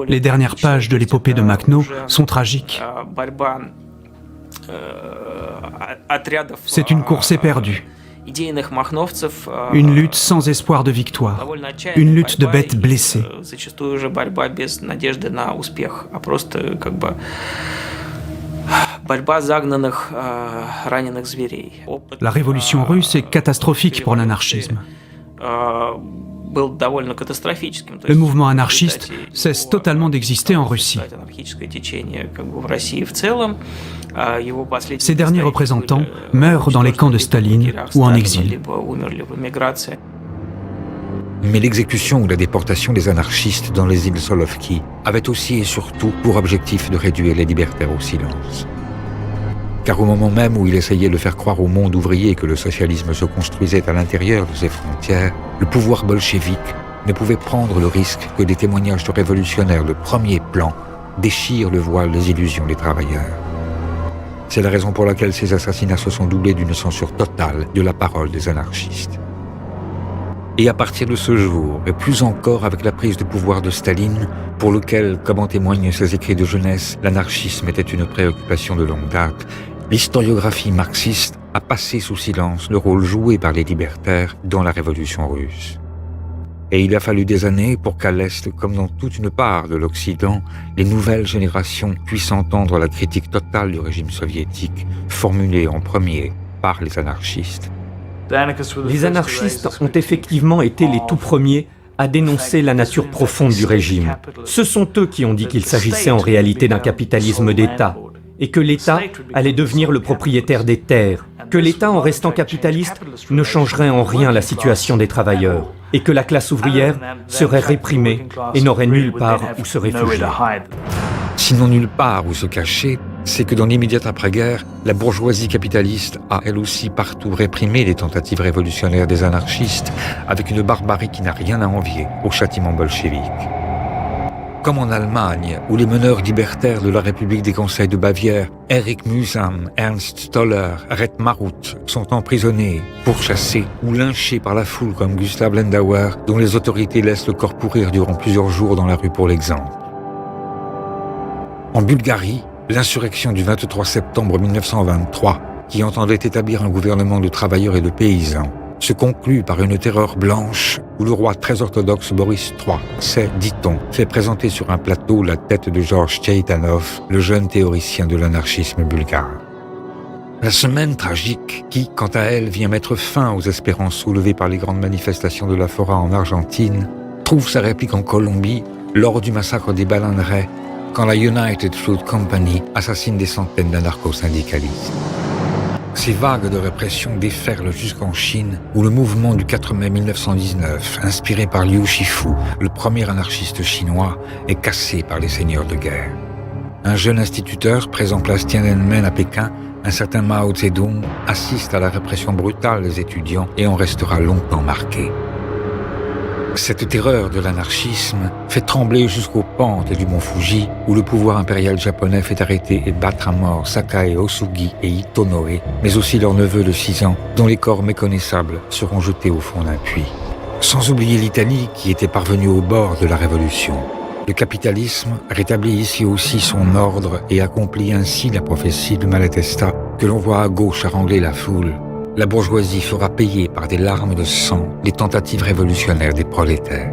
Les dernières pages de l'épopée de Makhno sont tragiques. C'est une course éperdue. Une lutte sans espoir de victoire, une lutte de bêtes blessées. La révolution russe est catastrophique pour l'anarchisme. Le mouvement anarchiste cesse totalement d'exister en Russie. Ses derniers représentants meurent dans les camps de Staline ou en exil. Mais l'exécution ou la déportation des anarchistes dans les îles Solovki avait aussi et surtout pour objectif de réduire les libertaires au silence. Car au moment même où il essayait de faire croire au monde ouvrier que le socialisme se construisait à l'intérieur de ses frontières, le pouvoir bolchevique ne pouvait prendre le risque que des témoignages de révolutionnaires de premier plan déchirent le voile des illusions des travailleurs. C'est la raison pour laquelle ces assassinats se sont doublés d'une censure totale de la parole des anarchistes. Et à partir de ce jour, et plus encore avec la prise de pouvoir de Staline, pour lequel, comme en témoignent ses écrits de jeunesse, l'anarchisme était une préoccupation de longue date, l'historiographie marxiste a passé sous silence le rôle joué par les libertaires dans la révolution russe. Et il a fallu des années pour qu'à l'Est, comme dans toute une part de l'Occident, les nouvelles générations puissent entendre la critique totale du régime soviétique, formulée en premier par les anarchistes. Les anarchistes ont effectivement été les tout premiers à dénoncer la nature profonde du régime. Ce sont eux qui ont dit qu'il s'agissait en réalité d'un capitalisme d'État, et que l'État allait devenir le propriétaire des terres, que l'État, en restant capitaliste, ne changerait en rien la situation des travailleurs, et que la classe ouvrière serait réprimée et n'aurait nulle part où se réfugier. Sinon nulle part où se cacher, c'est que dans l'immédiate après-guerre, la bourgeoisie capitaliste a elle aussi partout réprimé les tentatives révolutionnaires des anarchistes avec une barbarie qui n'a rien à envier au châtiment bolchevique. Comme en Allemagne, où les meneurs libertaires de la République des Conseils de Bavière, Erich Mühsam, Ernst Stoller, Ret Marut, sont emprisonnés, pourchassés ou lynchés par la foule comme Gustav Lendauer, dont les autorités laissent le corps pourrir durant plusieurs jours dans la rue pour l'exemple. En Bulgarie, l'insurrection du 23 septembre 1923, qui entendait établir un gouvernement de travailleurs et de paysans, se conclut par une terreur blanche où le roi très orthodoxe Boris III s'est, dit-on, fait présenter sur un plateau la tête de Georges Tchaitanov, le jeune théoricien de l'anarchisme bulgare. La semaine tragique, qui, quant à elle, vient mettre fin aux espérances soulevées par les grandes manifestations de la Fora en Argentine, trouve sa réplique en Colombie lors du massacre des Balanerais, quand la United Fruit Company assassine des centaines d'anarcho-syndicalistes. Ces vagues de répression déferlent jusqu'en Chine, où le mouvement du 4 mai 1919, inspiré par Liu Shifu, le premier anarchiste chinois, est cassé par les seigneurs de guerre. Un jeune instituteur, présent place Tiananmen à Pékin, un certain Mao Zedong, assiste à la répression brutale des étudiants et en restera longtemps marqué. Cette terreur de l'anarchisme fait trembler jusqu'aux pentes du mont Fuji, où le pouvoir impérial japonais fait arrêter et battre à mort Sakae Osugi et Itonoe, mais aussi leurs neveux de 6 ans, dont les corps méconnaissables seront jetés au fond d'un puits. Sans oublier l'Italie, qui était parvenue au bord de la révolution. Le capitalisme rétablit ici aussi son ordre et accomplit ainsi la prophétie de Malatesta, que l'on voit à gauche harangler la foule. La bourgeoisie fera payer par des larmes de sang les tentatives révolutionnaires des prolétaires.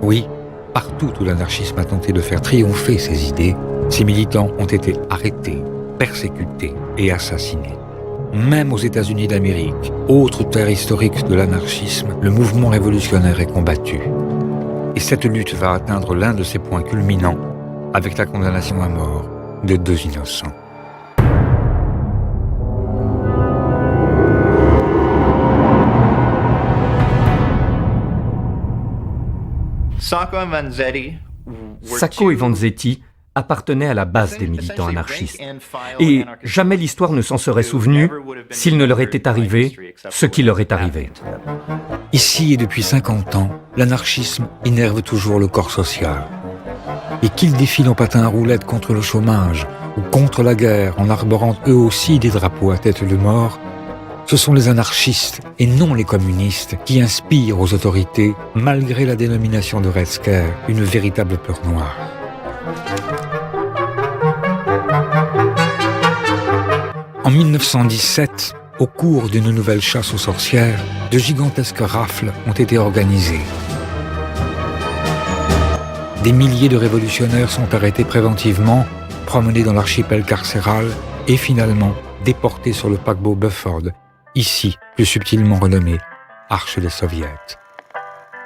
Oui, partout où l'anarchisme a tenté de faire triompher ses idées, ses militants ont été arrêtés, persécutés et assassinés. Même aux États-Unis d'Amérique, autre terre historique de l'anarchisme, le mouvement révolutionnaire est combattu. Et cette lutte va atteindre l'un de ses points culminants avec la condamnation à mort de 2 innocents. Sacco et Vanzetti appartenaient à la base des militants anarchistes. Et jamais l'histoire ne s'en serait souvenue s'il ne leur était arrivé ce qui leur est arrivé. Ici et depuis 50 ans, l'anarchisme énerve toujours le corps social. Et qu'ils défilent en patins à roulettes contre le chômage ou contre la guerre en arborant eux aussi des drapeaux à tête de mort, ce sont les anarchistes et non les communistes qui inspirent aux autorités, malgré la dénomination de Red Scare, une véritable peur noire. En 1917, Au cours d'une nouvelle chasse aux sorcières, de gigantesques rafles ont été organisées. Des milliers de révolutionnaires sont arrêtés préventivement, promenés dans l'archipel carcéral et finalement déportés sur le paquebot Bufford, ici plus subtilement renommé Arche des Soviets.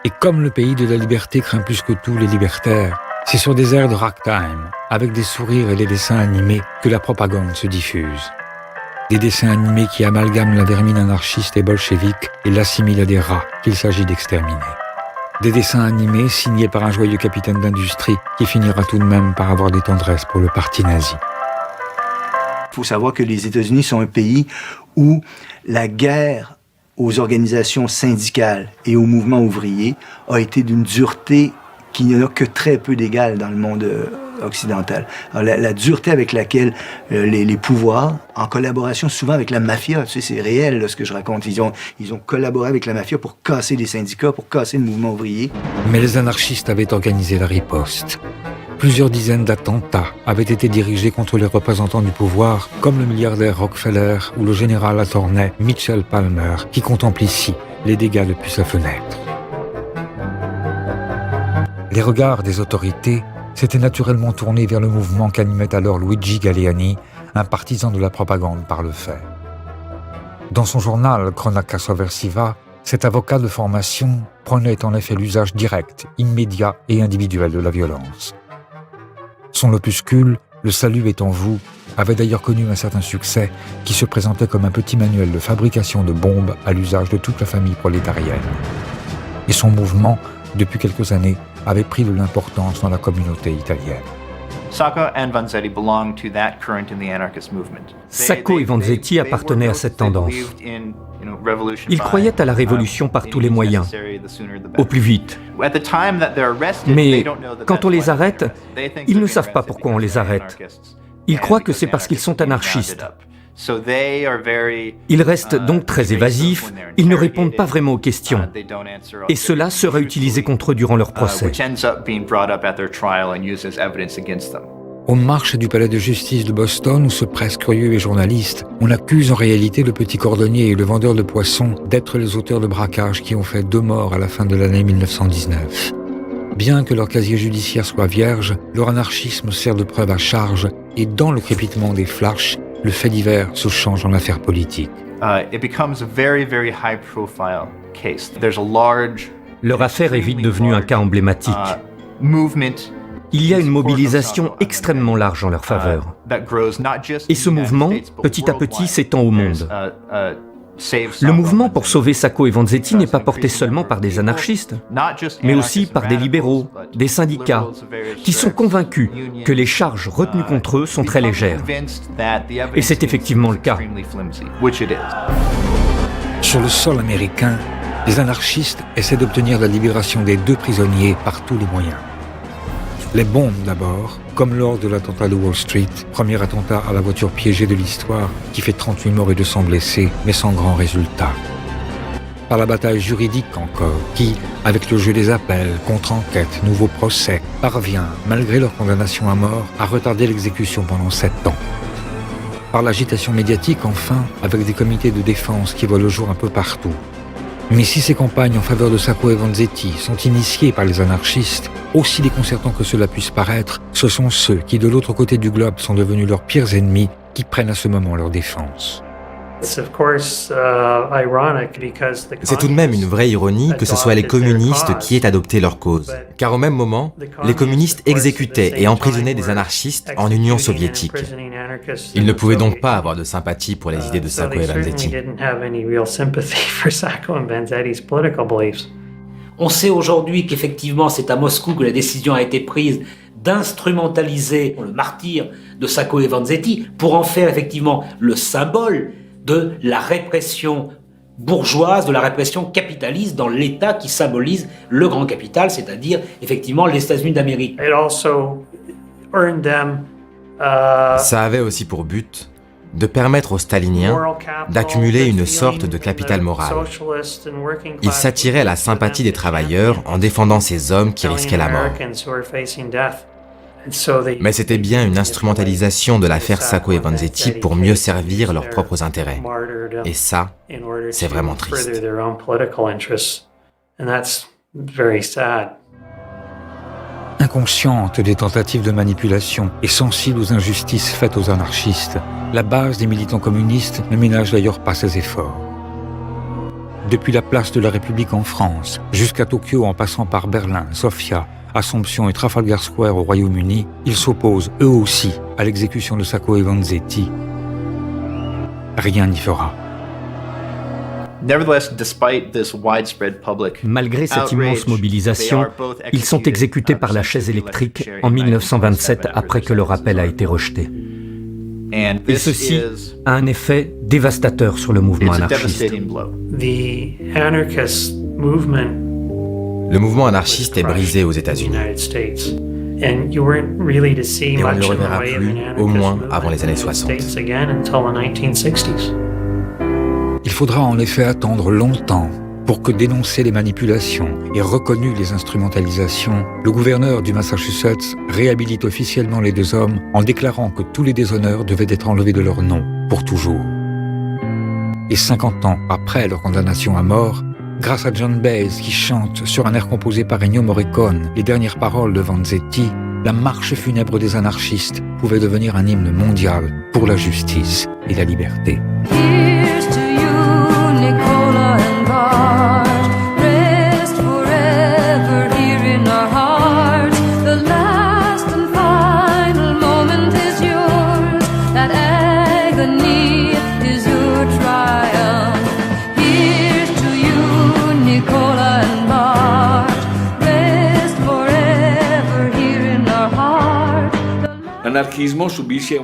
Et comme le pays de la liberté craint plus que tout les libertaires, c'est sur des airs de ragtime, avec des sourires et des dessins animés, que la propagande se diffuse. Des dessins animés qui amalgament la vermine anarchiste et bolchevique et l'assimilent à des rats qu'il s'agit d'exterminer. Des dessins animés signés par un joyeux capitaine d'industrie qui finira tout de même par avoir des tendresses pour le parti nazi. Il faut savoir que les États-Unis sont un pays où la guerre aux organisations syndicales et aux mouvements ouvriers a été d'une dureté qu'il n'y en a que très peu d'égal dans le monde occidental. Alors, la dureté avec laquelle les pouvoirs, en collaboration souvent avec la mafia, tu sais, c'est réel là, ce que je raconte, ils ont collaboré avec la mafia pour casser les syndicats, pour casser le mouvement ouvrier. Mais les anarchistes avaient organisé la riposte. Plusieurs dizaines d'attentats avaient été dirigés contre les représentants du pouvoir, comme le milliardaire Rockefeller ou le général à Tournai Mitchell Palmer, qui contemple ici les dégâts depuis sa fenêtre. Les regards des autorités s'étaient naturellement tournés vers le mouvement qu'animait alors Luigi Galleani, un partisan de la propagande par le fait. Dans son journal Cronaca Sovversiva, cet avocat de formation prenait en effet l'usage direct, immédiat et individuel de la violence. Son opuscule, Le salut est en vous, avait d'ailleurs connu un certain succès qui se présentait comme un petit manuel de fabrication de bombes à l'usage de toute la famille prolétarienne. Et son mouvement, depuis quelques années, avait pris de l'importance dans la communauté italienne. Sacco et Vanzetti appartenaient à cette tendance. Ils croyaient à la révolution par tous les moyens, au plus vite. Mais quand on les arrête, ils ne savent pas pourquoi on les arrête. Ils croient que c'est parce qu'ils sont anarchistes. Ils restent donc très évasifs, ils ne répondent pas vraiment aux questions. Et cela sera utilisé contre eux durant leur procès. Aux marches du palais de justice de Boston, où ce presse curieux et journaliste, on accuse en réalité le petit cordonnier et le vendeur de poissons d'être les auteurs de braquages qui ont fait 2 morts à la fin de l'année 1919. Bien que leur casier judiciaire soit vierge, leur anarchisme sert de preuve à charge et dans le crépitement des flashs, le fait divers se change en affaire politique. Leur affaire est vite devenue un cas emblématique. Il y a une mobilisation extrêmement large en leur faveur. Et ce mouvement, petit à petit, s'étend au monde. Le mouvement pour sauver Sacco et Vanzetti n'est pas porté seulement par des anarchistes, mais aussi par des libéraux, des syndicats, qui sont convaincus que les charges retenues contre eux sont très légères. Et c'est effectivement le cas. Sur le sol américain, les anarchistes essaient d'obtenir la libération des 2 prisonniers par tous les moyens. Les bombes d'abord, comme lors de l'attentat de Wall Street, premier attentat à la voiture piégée de l'histoire qui fait 38 morts et 200 blessés, mais sans grand résultat. Par la bataille juridique encore, qui, avec le jeu des appels, contre-enquêtes, nouveaux procès, parvient, malgré leur condamnation à mort, à retarder l'exécution pendant 7 ans. Par l'agitation médiatique enfin, avec des comités de défense qui voient le jour un peu partout. Mais si ces campagnes en faveur de Sacco et Vanzetti sont initiées par les anarchistes, aussi déconcertant que cela puisse paraître, ce sont ceux qui, de l'autre côté du globe, sont devenus leurs pires ennemis, qui prennent à ce moment leur défense. C'est tout de même une vraie ironie que ce soit les communistes qui aient adopté leur cause. Car au même moment, les communistes exécutaient et emprisonnaient des anarchistes en Union soviétique. Ils ne pouvaient donc pas avoir de sympathie pour les idées de Sacco et Vanzetti. On sait aujourd'hui qu'effectivement c'est à Moscou que la décision a été prise d'instrumentaliser le martyre de Sacco et Vanzetti pour en faire effectivement le symbole de la répression bourgeoise, de la répression capitaliste dans l'État qui symbolise le grand capital, c'est-à-dire effectivement les États-Unis d'Amérique. Ça avait aussi pour but de permettre aux staliniens d'accumuler une sorte de capital moral. Ils s'attiraient la sympathie des travailleurs en défendant ces hommes qui risquaient la mort. Mais c'était bien une instrumentalisation de l'affaire Sacco et Vanzetti pour mieux servir leurs propres intérêts. Et ça, c'est vraiment triste. Inconsciente des tentatives de manipulation et sensible aux injustices faites aux anarchistes, la base des militants communistes ne ménage d'ailleurs pas ses efforts. Depuis la place de la République en France, jusqu'à Tokyo en passant par Berlin, Sofia, Assomption et Trafalgar Square au Royaume-Uni, ils s'opposent eux aussi à l'exécution de Sacco et Vanzetti. Rien n'y fera. Malgré cette immense mobilisation, ils sont exécutés par la chaise électrique en 1927 après que leur appel a été rejeté. Et ceci a un effet dévastateur sur le mouvement anarchiste. Le mouvement anarchiste est brisé aux États-Unis. Et on ne le reverra plus, au moins avant les années 60. Il faudra en effet attendre longtemps pour que, dénoncées les manipulations et reconnues les instrumentalisations, le gouverneur du Massachusetts réhabilite officiellement les deux hommes en déclarant que tous les déshonneurs devaient être enlevés de leur nom, pour toujours. Et 50 ans après leur condamnation à mort, grâce à John Baez qui chante sur un air composé par Ennio Morricone les dernières paroles de Vanzetti, la marche funèbre des anarchistes pouvait devenir un hymne mondial pour la justice et la liberté.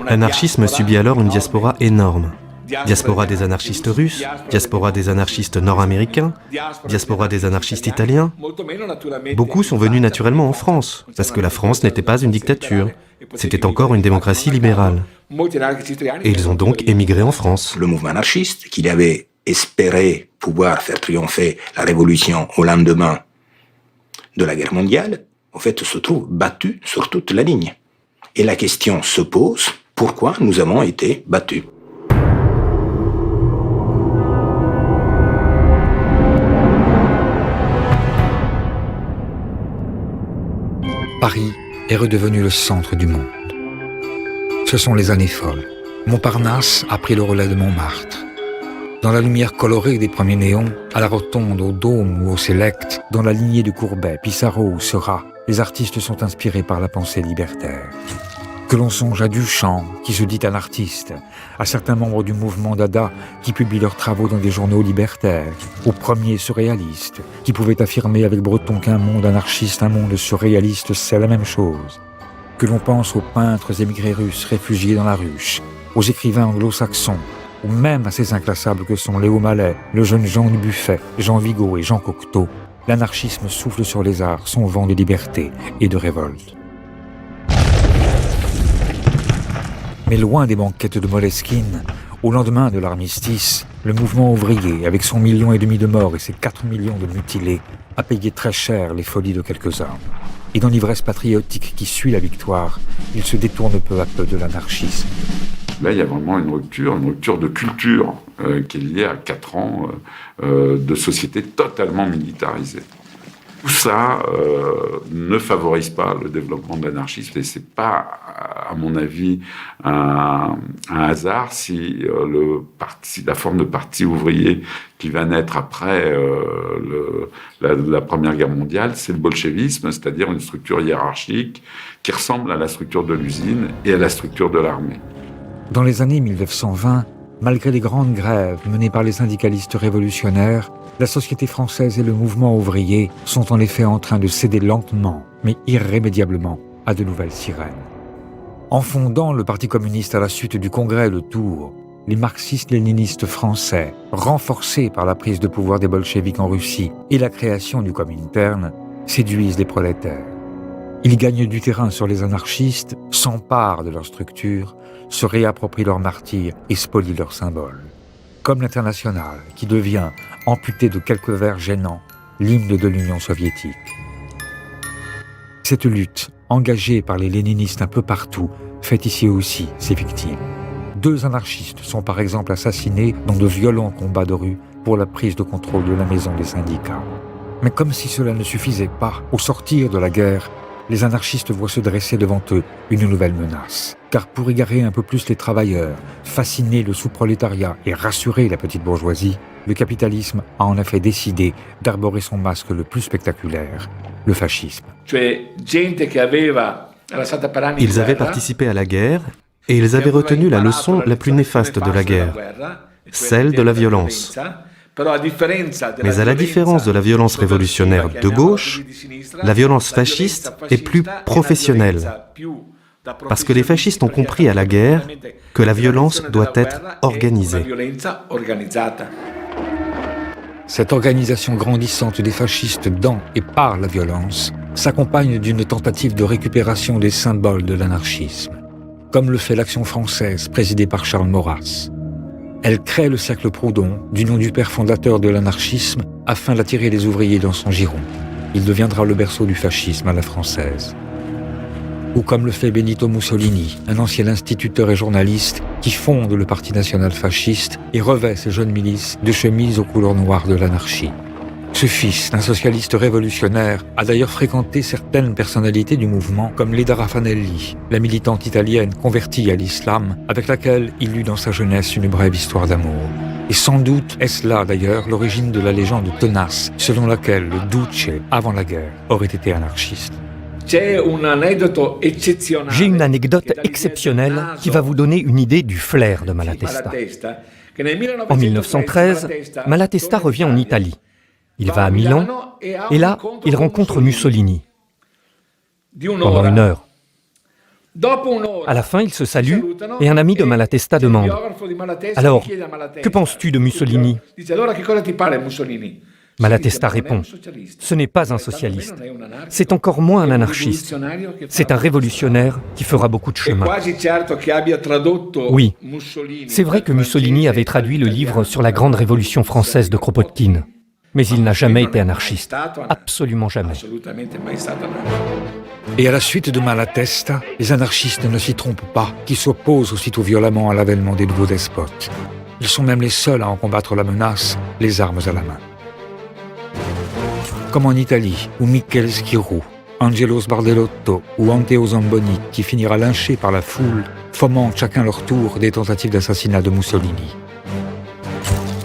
L'anarchisme subit alors une diaspora énorme. Diaspora des anarchistes russes, diaspora des anarchistes nord-américains, diaspora des anarchistes italiens. Beaucoup sont venus naturellement en France, parce que la France n'était pas une dictature. C'était encore une démocratie libérale. Et ils ont donc émigré en France. Le mouvement anarchiste, qu'il avait espéré pouvoir faire triompher la révolution au lendemain de la guerre mondiale, en fait, se trouve battu sur toute la ligne. Et la question se pose, pourquoi nous avons été battus ? Paris est redevenu le centre du monde. Ce sont les années folles. Montparnasse a pris le relais de Montmartre. Dans la lumière colorée des premiers néons, à la Rotonde, au Dôme ou au Select, dans la lignée de Courbet, Pissarro ou Seurat, les artistes sont inspirés par la pensée libertaire. Que l'on songe à Duchamp, qui se dit un artiste, à certains membres du mouvement Dada qui publient leurs travaux dans des journaux libertaires, aux premiers surréalistes, qui pouvaient affirmer avec Breton qu'un monde anarchiste, un monde surréaliste, c'est la même chose. Que l'on pense aux peintres émigrés russes réfugiés dans la ruche, aux écrivains anglo-saxons, ou même à ces inclassables que sont Léo Mallet, le jeune Jean Dubuffet, Jean Vigo et Jean Cocteau, l'anarchisme souffle sur les arts son vent de liberté et de révolte. Mais loin des banquettes de Moleskine, au lendemain de l'armistice, le mouvement ouvrier, avec son 1,5 million de morts et ses 4 millions de mutilés, a payé très cher les folies de quelques-uns. Et dans l'ivresse patriotique qui suit la victoire, il se détourne peu à peu de l'anarchisme. Là, il y a vraiment une rupture de culture qui est liée à 4 ans de société totalement militarisée. Tout ça ne favorise pas le développement de l'anarchisme et c'est pas, à mon avis, un hasard si la forme de parti ouvrier qui va naître après la Première Guerre mondiale, c'est le bolchevisme, c'est-à-dire une structure hiérarchique qui ressemble à la structure de l'usine et à la structure de l'armée. Dans les années 1920, malgré les grandes grèves menées par les syndicalistes révolutionnaires, la société française et le mouvement ouvrier sont en effet en train de céder lentement, mais irrémédiablement, à de nouvelles sirènes. En fondant le Parti communiste à la suite du congrès de Tours, les marxistes-léninistes français, renforcés par la prise de pouvoir des bolcheviks en Russie et la création du Comintern, séduisent les prolétaires. Ils gagnent du terrain sur les anarchistes, s'emparent de leur structure, se réapproprient leurs martyrs et spolient leurs symboles. Comme l'Internationale, qui devient, amputé de quelques vers gênants, l'hymne de l'Union soviétique. Cette lutte engagé par les léninistes un peu partout, fait ici aussi ses victimes. 2 anarchistes sont par exemple assassinés dans de violents combats de rue pour la prise de contrôle de la maison des syndicats. Mais comme si cela ne suffisait pas, au sortir de la guerre, les anarchistes voient se dresser devant eux une nouvelle menace. Car pour égarer un peu plus les travailleurs, fasciner le sous-prolétariat et rassurer la petite bourgeoisie, le capitalisme a en effet décidé d'arborer son masque le plus spectaculaire, le fascisme. Ils avaient participé à la guerre et ils avaient retenu la leçon la plus néfaste de la guerre, celle de la violence. Mais à la différence de la violence révolutionnaire de gauche, la violence fasciste est plus professionnelle. Parce que les fascistes ont compris à la guerre que la violence doit être organisée. Cette organisation grandissante des fascistes dans et par la violence s'accompagne d'une tentative de récupération des symboles de l'anarchisme, comme le fait l'Action française présidée par Charles Maurras. Elle crée le cercle Proudhon, du nom du père fondateur de l'anarchisme, afin d'attirer les ouvriers dans son giron. Il deviendra le berceau du fascisme à la française. Ou comme le fait Benito Mussolini, un ancien instituteur et journaliste qui fonde le Parti national fasciste et revêt ses jeunes milices de chemises aux couleurs noires de l'anarchie. Ce fils d'un socialiste révolutionnaire a d'ailleurs fréquenté certaines personnalités du mouvement, comme Leda Raffanelli, la militante italienne convertie à l'islam, avec laquelle il eut dans sa jeunesse une brève histoire d'amour. Et sans doute est-ce là d'ailleurs l'origine de la légende tenace, selon laquelle le Duce, avant la guerre, aurait été anarchiste. J'ai une anecdote exceptionnelle qui va vous donner une idée du flair de Malatesta. En 1913, Malatesta revient en Italie. Il va à Milan, et là, il rencontre Mussolini. Pendant 1 heure. À la fin, ils se saluent, et un ami de Malatesta demande « Alors, que penses-tu de Mussolini ?» Malatesta répond « Ce n'est pas un socialiste, c'est encore moins un anarchiste, c'est un révolutionnaire qui fera beaucoup de chemin. » Oui, c'est vrai que Mussolini avait traduit le livre sur la grande révolution française de Kropotkin. Mais il n'a jamais été anarchiste, absolument jamais. Et à la suite de Malatesta, les anarchistes ne s'y trompent pas, qui s'opposent aussitôt violemment à l'avènement des nouveaux despotes. Ils sont même les seuls à en combattre la menace, les armes à la main. Comme en Italie, où Michele Schirru, Angelo Sbardellotto ou Anteo Zamboni, qui finira lynché par la foule, fomentent chacun leur tour des tentatives d'assassinat de Mussolini.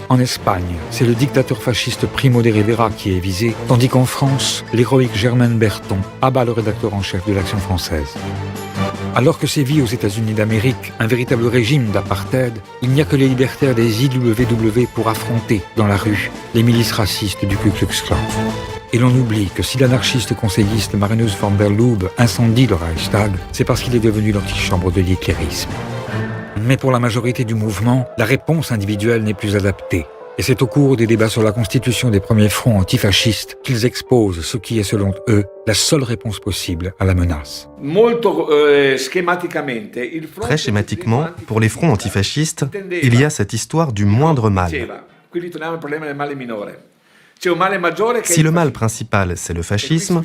En Espagne, c'est le dictateur fasciste Primo de Rivera qui est visé, tandis qu'en France, l'héroïque Germaine Berton abat le rédacteur en chef de l'Action française. Alors que sévit aux États-Unis d'Amérique un véritable régime d'apartheid, il n'y a que les libertaires des IWW pour affronter, dans la rue, les milices racistes du Ku Klux Klan. Et l'on oublie que si l'anarchiste conseilliste Marinus van der Lubbe incendie le Reichstag, c'est parce qu'il est devenu l'antichambre de l'hitlérisme. Mais pour la majorité du mouvement, la réponse individuelle n'est plus adaptée. Et c'est au cours des débats sur la constitution des premiers fronts antifascistes qu'ils exposent ce qui est, selon eux, la seule réponse possible à la menace. Très schématiquement, pour les fronts antifascistes, il y a cette histoire du moindre mal. Si le mal principal, c'est le fascisme,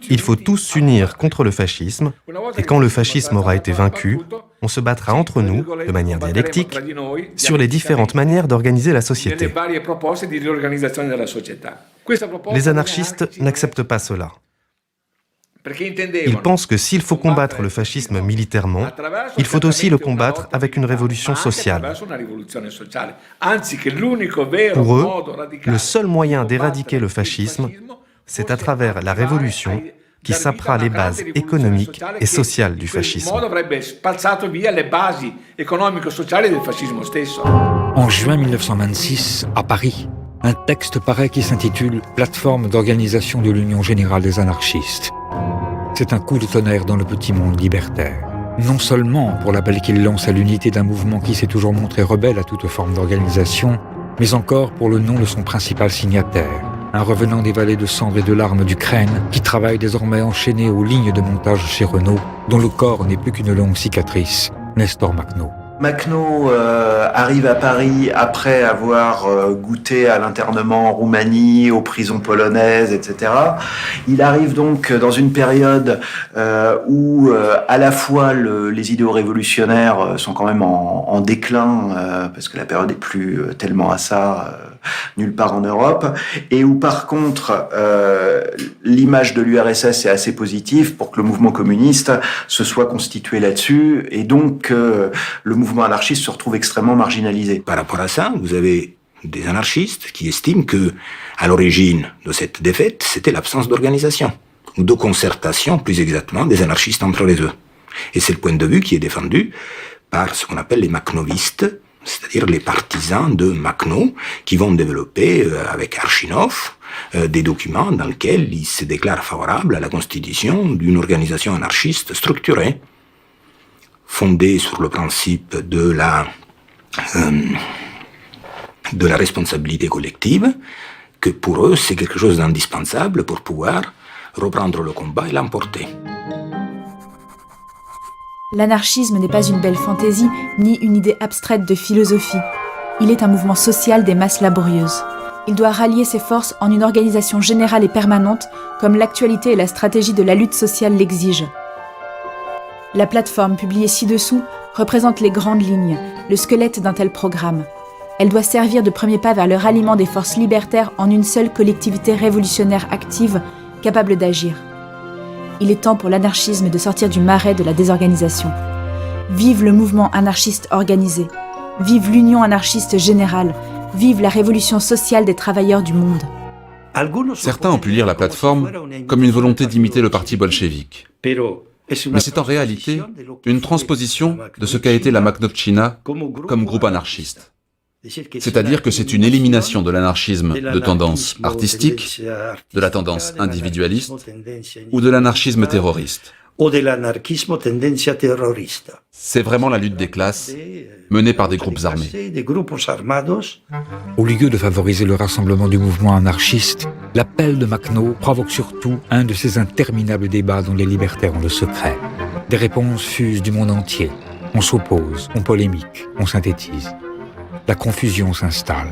il faut tous s'unir contre le fascisme, et quand le fascisme aura été vaincu, on se battra entre nous, de manière dialectique, sur les différentes manières d'organiser la société. Les anarchistes n'acceptent pas cela. Ils pensent que s'il faut combattre le fascisme militairement, il faut aussi le combattre avec une révolution sociale. Pour eux, le seul moyen d'éradiquer le fascisme, c'est à travers la révolution qui sapera les bases économiques et sociales du fascisme. En juin 1926, à Paris, un texte paraît qui s'intitule « Plateforme d'organisation de l'Union générale des anarchistes ». C'est un coup de tonnerre dans le petit monde libertaire. Non seulement pour l'appel qu'il lance à l'unité d'un mouvement qui s'est toujours montré rebelle à toute forme d'organisation, mais encore pour le nom de son principal signataire, un revenant des vallées de cendres et de larmes d'Ukraine qui travaille désormais enchaîné aux lignes de montage chez Renault, dont le corps n'est plus qu'une longue cicatrice, Nestor Makhno. Makhno arrive à Paris après avoir goûté à l'internement en Roumanie, aux prisons polonaises, etc. Il arrive donc dans une période où à la fois les idéaux révolutionnaires sont quand même en déclin, parce que la période n'est plus tellement à ça nulle part en Europe, et où par contre l'image de l'URSS est assez positive pour que le mouvement communiste se soit constitué là-dessus, et donc le mouvement anarchiste se retrouve extrêmement marginalisé. Par rapport à ça, vous avez des anarchistes qui estiment que, à l'origine de cette défaite, c'était l'absence d'organisation, ou de concertation, plus exactement, des anarchistes entre les deux. Et c'est le point de vue qui est défendu par ce qu'on appelle les makhnovistes, c'est-à-dire les partisans de Makhno, qui vont développer, avec Archinov, des documents dans lesquels ils se déclarent favorables à la constitution d'une organisation anarchiste structurée, fondée sur le principe de la responsabilité collective, que pour eux c'est quelque chose d'indispensable pour pouvoir reprendre le combat et l'emporter. L'anarchisme n'est pas une belle fantaisie, ni une idée abstraite de philosophie. Il est un mouvement social des masses laborieuses. Il doit rallier ses forces en une organisation générale et permanente, comme l'actualité et la stratégie de la lutte sociale l'exigent. La plateforme publiée ci-dessous représente les grandes lignes, le squelette d'un tel programme. Elle doit servir de premier pas vers le ralliement des forces libertaires en une seule collectivité révolutionnaire active, capable d'agir. Il est temps pour l'anarchisme de sortir du marais de la désorganisation. Vive le mouvement anarchiste organisé. Vive l'union anarchiste générale. Vive la révolution sociale des travailleurs du monde. Certains ont pu lire la plateforme comme une volonté d'imiter le parti bolchevique. Mais c'est en réalité une transposition de ce qu'a été la Makhnovtchina comme groupe anarchiste. C'est-à-dire que c'est une élimination de l'anarchisme de tendance artistique, de la tendance individualiste ou de l'anarchisme terroriste. C'est vraiment la lutte des classes menée par des groupes armés. Au lieu de favoriser le rassemblement du mouvement anarchiste, l'appel de Makhno provoque surtout un de ces interminables débats dont les libertaires ont le secret. Des réponses fusent du monde entier. On s'oppose, on polémique, on synthétise. La confusion s'installe.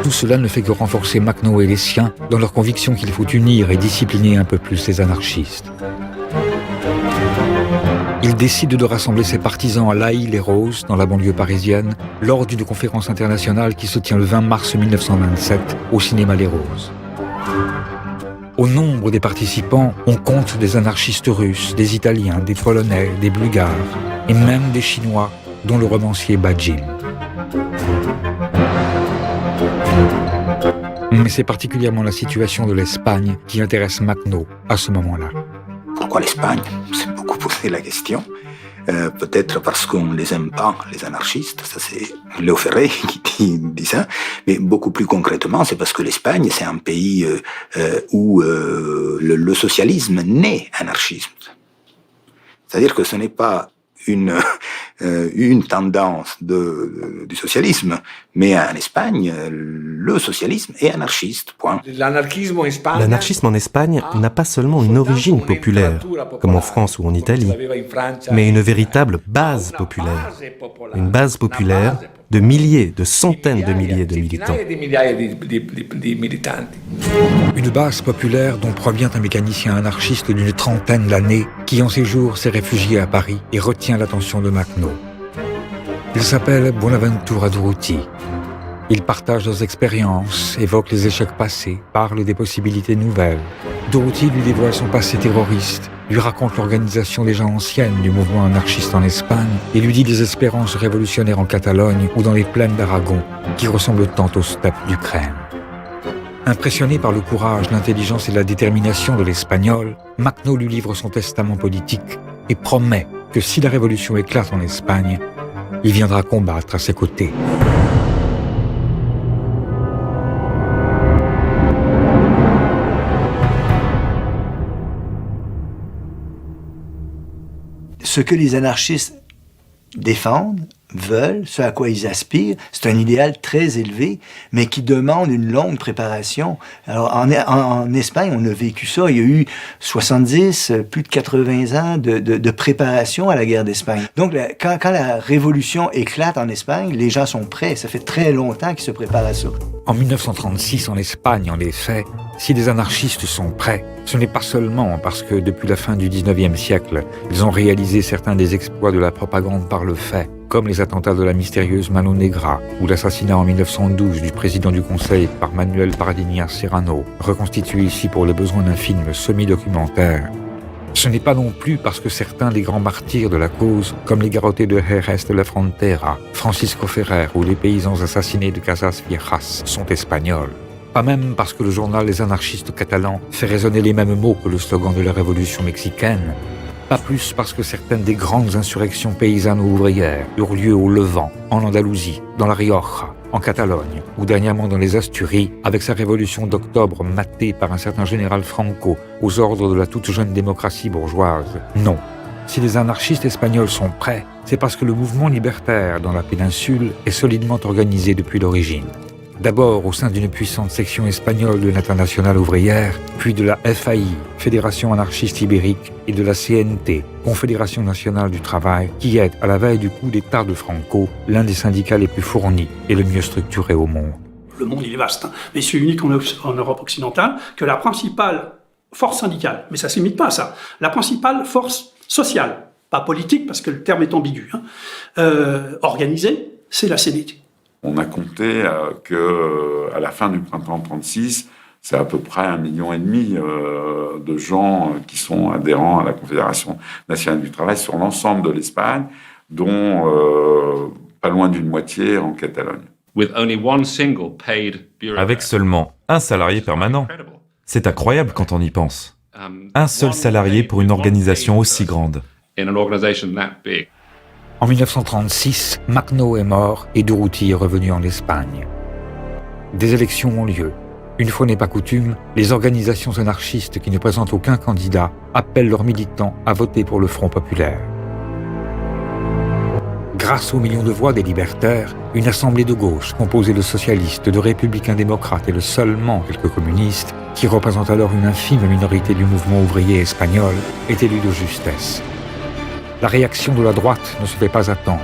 Tout cela ne fait que renforcer Makhno et les siens dans leur conviction qu'il faut unir et discipliner un peu plus les anarchistes. Il décide de rassembler ses partisans à La Haye-les-Roses, dans la banlieue parisienne, lors d'une conférence internationale qui se tient le 20 mars 1927 au cinéma Les Roses. Au nombre des participants, on compte des anarchistes russes, des Italiens, des Polonais, des Bulgares et même des Chinois, dont le romancier Bajin. Mais c'est particulièrement la situation de l'Espagne qui intéresse Makhno à ce moment-là. Pourquoi l'Espagne? C'est beaucoup posé la question. Peut-être parce qu'on ne les aime pas, les anarchistes, ça c'est Léo Ferré qui dit ça, mais beaucoup plus concrètement, c'est parce que l'Espagne, c'est un pays où le socialisme naît anarchisme. C'est-à-dire que ce n'est pas une tendance du socialisme, mais en Espagne, le socialisme est anarchiste, point. L'anarchisme en Espagne n'a pas seulement une origine populaire, comme en France ou en Italie, mais une véritable base populaire. Une base populaire de milliers, de centaines de milliers de militants. Une base populaire dont provient un mécanicien anarchiste d'une trentaine d'années qui en séjour s'est réfugié à Paris et retient l'attention de Makhno. Il s'appelle Bonaventura Durruti. Il partage leurs expériences, évoque les échecs passés, parle des possibilités nouvelles. Durruti lui dévoile son passé terroriste, lui raconte l'organisation déjà ancienne du mouvement anarchiste en Espagne et lui dit des espérances révolutionnaires en Catalogne ou dans les plaines d'Aragon qui ressemblent tant aux steppes d'Ukraine. Impressionné par le courage, l'intelligence et la détermination de l'Espagnol, Makhno lui livre son testament politique et promet que si la révolution éclate en Espagne, il viendra combattre à ses côtés. Ce que les anarchistes défendent veulent, ce à quoi ils aspirent, c'est un idéal très élevé, mais qui demande une longue préparation. Alors, en Espagne, on a vécu ça. Il y a eu 70, plus de 80 ans de préparation à la guerre d'Espagne. Donc, quand la révolution éclate en Espagne, les gens sont prêts. Ça fait très longtemps qu'ils se préparent à ça. En 1936, en Espagne, en effet, si les anarchistes sont prêts, ce n'est pas seulement parce que depuis la fin du 19e siècle, ils ont réalisé certains des exploits de la propagande par le fait, comme les attentats de la mystérieuse Mano Negra ou l'assassinat en 1912 du président du Conseil par Manuel Paradiñas Serrano, reconstitué ici pour les besoins d'un film semi-documentaire. Ce n'est pas non plus parce que certains des grands martyrs de la cause, comme les garrotés de Jerez de la Frontera, Francisco Ferrer ou les paysans assassinés de Casas Viejas, sont espagnols. Pas même parce que le journal Les Anarchistes catalans fait résonner les mêmes mots que le slogan de la révolution mexicaine. Pas plus parce que certaines des grandes insurrections paysannes ou ouvrières eurent lieu au Levant, en Andalousie, dans la Rioja, en Catalogne, ou dernièrement dans les Asturies, avec sa révolution d'octobre matée par un certain général Franco aux ordres de la toute jeune démocratie bourgeoise. Non. Si les anarchistes espagnols sont prêts, c'est parce que le mouvement libertaire dans la péninsule est solidement organisé depuis l'origine. D'abord au sein d'une puissante section espagnole de l'Internationale ouvrière, puis de la FAI, Fédération anarchiste ibérique, et de la CNT, Confédération nationale du travail, qui est, à la veille du coup d'État de Franco, l'un des syndicats les plus fournis et le mieux structurés au monde. Le monde, il est vaste, hein, mais c'est unique en Europe occidentale que la principale force syndicale, mais ça ne se limite pas à ça, la principale force sociale, pas politique parce que le terme est ambigu, organisée, c'est la CNT. On a compté qu'à la fin du printemps 1936, c'est à peu près 1,5 million de gens qui sont adhérents à la Confédération nationale du travail sur l'ensemble de l'Espagne, dont pas loin d'une moitié en Catalogne. Avec seulement un salarié permanent. C'est incroyable quand on y pense. Un seul salarié pour une organisation aussi grande. En 1936, Macno est mort et Durruti est revenu en Espagne. Des élections ont lieu. Une fois n'est pas coutume, les organisations anarchistes qui ne présentent aucun candidat appellent leurs militants à voter pour le Front populaire. Grâce aux millions de voix des libertaires, une assemblée de gauche composée de socialistes, de républicains démocrates et de seulement quelques communistes, qui représentent alors une infime minorité du mouvement ouvrier espagnol, est élue de justesse. La réaction de la droite ne se fait pas attendre.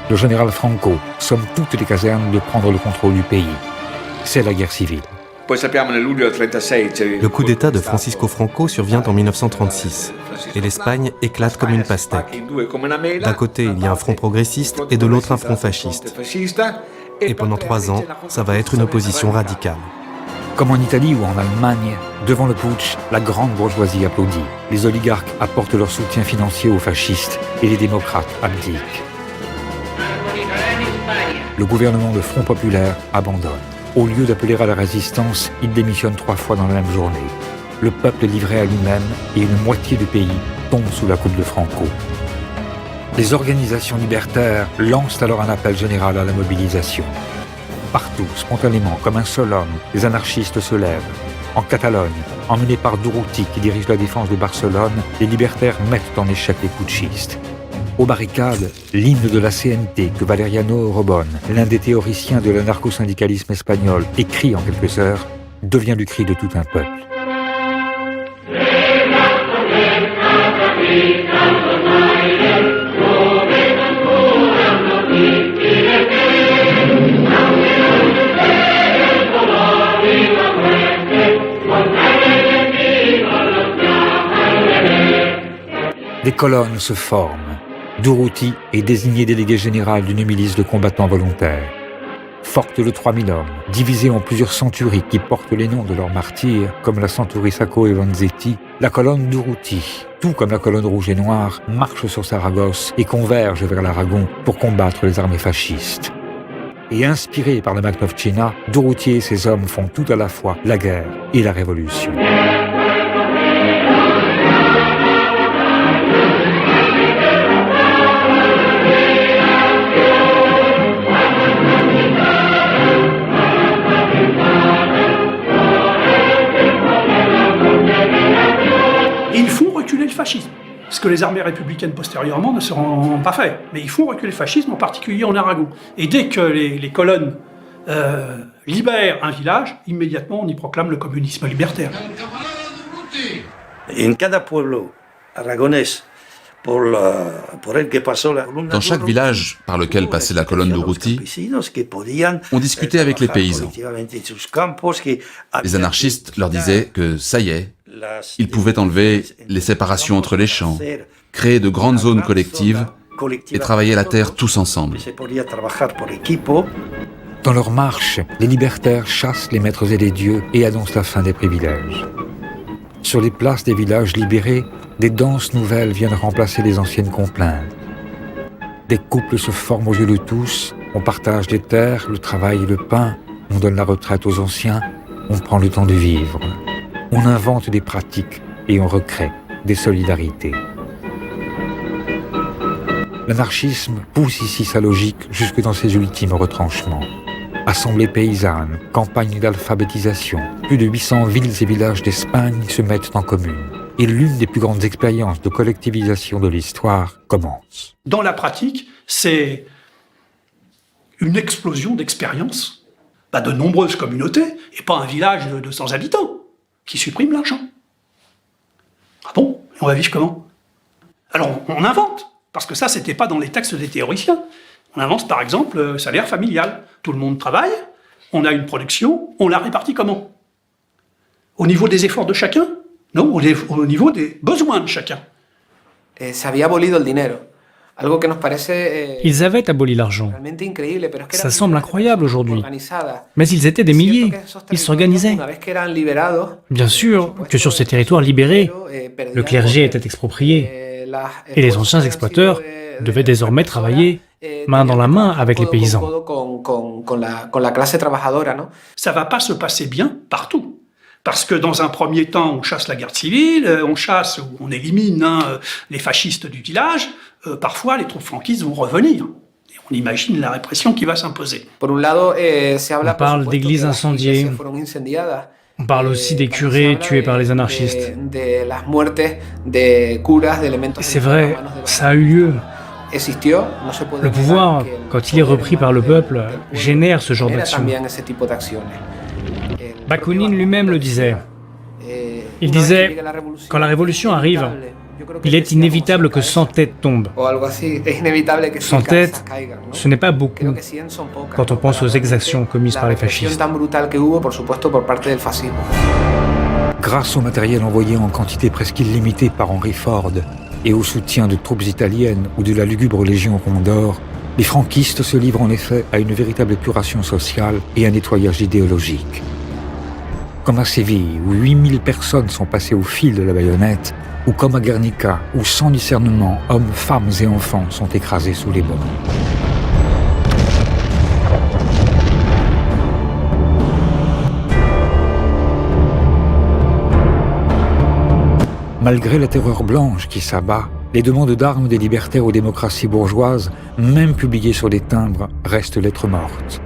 Le général Franco somme toutes les casernes de prendre le contrôle du pays. C'est la guerre civile. Le coup d'État de Francisco Franco survient en 1936 et l'Espagne éclate comme une pastèque. D'un côté, il y a un front progressiste et de l'autre un front fasciste. Et pendant 3 ans, ça va être une opposition radicale. Comme en Italie ou en Allemagne, devant le putsch, la grande bourgeoisie applaudit. Les oligarques apportent leur soutien financier aux fascistes et les démocrates abdiquent. Le gouvernement de Front populaire abandonne. Au lieu d'appeler à la résistance, il démissionne 3 fois dans la même journée. Le peuple est livré à lui-même et une moitié du pays tombe sous la coupe de Franco. Les organisations libertaires lancent alors un appel général à la mobilisation. Partout, spontanément, comme un seul homme, les anarchistes se lèvent. En Catalogne, emmenés par Durruti qui dirige la défense de Barcelone, les libertaires mettent en échec les putschistes. Aux barricades, l'hymne de la CNT que Valeriano Robon, l'un des théoriciens de l'anarcho-syndicalisme espagnol, écrit en quelques heures, devient le cri de tout un peuple. Des colonnes se forment. Durruti est désigné délégué général d'une milice de combattants volontaires. Forte de 3000 hommes, divisée en plusieurs centuries qui portent les noms de leurs martyrs, comme la centurie Sacco et Vanzetti, la colonne Durruti, tout comme la colonne rouge et noire, marche sur Saragosse et converge vers l'Aragon pour combattre les armées fascistes. Et inspiré par le Magnovtchina, Durruti et ses hommes font tout à la fois la guerre et la révolution. ce que les armées républicaines postérieurement ne seront pas fait. Mais ils font reculer le fascisme, en particulier en Aragon. Et dès que les colonnes libèrent un village, immédiatement on y proclame le communisme libertaire. En cada pueblo aragonés, dans chaque village par lequel passait la colonne d'Urruti, on discutait avec les paysans. Les anarchistes leur disaient que ça y est, ils pouvaient enlever les séparations entre les champs, créer de grandes zones collectives et travailler la terre tous ensemble. Dans leur marche, les libertaires chassent les maîtres et les dieux et annoncent la fin des privilèges. Sur les places des villages libérés, des danses nouvelles viennent remplacer les anciennes complaintes. Des couples se forment aux yeux de tous, on partage les terres, le travail et le pain, on donne la retraite aux anciens, on prend le temps de vivre. On invente des pratiques et on recrée des solidarités. L'anarchisme pousse ici sa logique jusque dans ses ultimes retranchements. Assemblées paysannes, campagnes d'alphabétisation, plus de 800 villes et villages d'Espagne se mettent en commune. Et l'une des plus grandes expériences de collectivisation de l'histoire commence. Dans la pratique, c'est une explosion d'expériences, de nombreuses communautés, et pas un village de 200 habitants, qui supprime l'argent. Ah bon? Et on va vivre comment? Alors on invente, parce que ça, c'était pas dans les textes des théoriciens. On invente par exemple le salaire familial. Tout le monde travaille, on a une production, on la répartit comment? Au niveau des efforts de chacun? Non, au niveau des besoins de chacun. Ils avaient aboli l'argent. Ça semble incroyable aujourd'hui. Mais ils étaient des milliers. Ils s'organisaient. Bien sûr que sur ces territoires libérés, le clergé était exproprié. Et les anciens exploiteurs devaient désormais travailler main dans la main avec les paysans. Ça ne va pas se passer bien partout. Parce que dans un premier temps, on chasse la garde civile, on chasse ou on élimine les fascistes du village. Parfois, les troupes franquistes vont revenir. Et on imagine la répression qui va s'imposer. On parle d'églises incendiées. On parle aussi des curés tués par les anarchistes. C'est vrai, ça a eu lieu. Le pouvoir, quand il est repris par le peuple, génère ce genre d'action. Bakounine lui-même le disait. Il disait, quand la révolution arrive, il est inévitable que 100 têtes tombent. 100 têtes, ce n'est pas beaucoup quand on pense aux exactions commises par les fascistes. Grâce au matériel envoyé en quantité presque illimitée par Henry Ford et au soutien de troupes italiennes ou de la lugubre Légion Condor, les franquistes se livrent en effet à une véritable épuration sociale et un nettoyage idéologique. Comme à Séville, où 8000 personnes sont passées au fil de la baïonnette, ou comme à Guernica, où sans discernement, hommes, femmes et enfants sont écrasés sous les bombes. Malgré la terreur blanche qui s'abat, les demandes d'armes des libertaires aux démocraties bourgeoises, même publiées sur des timbres, restent lettres mortes.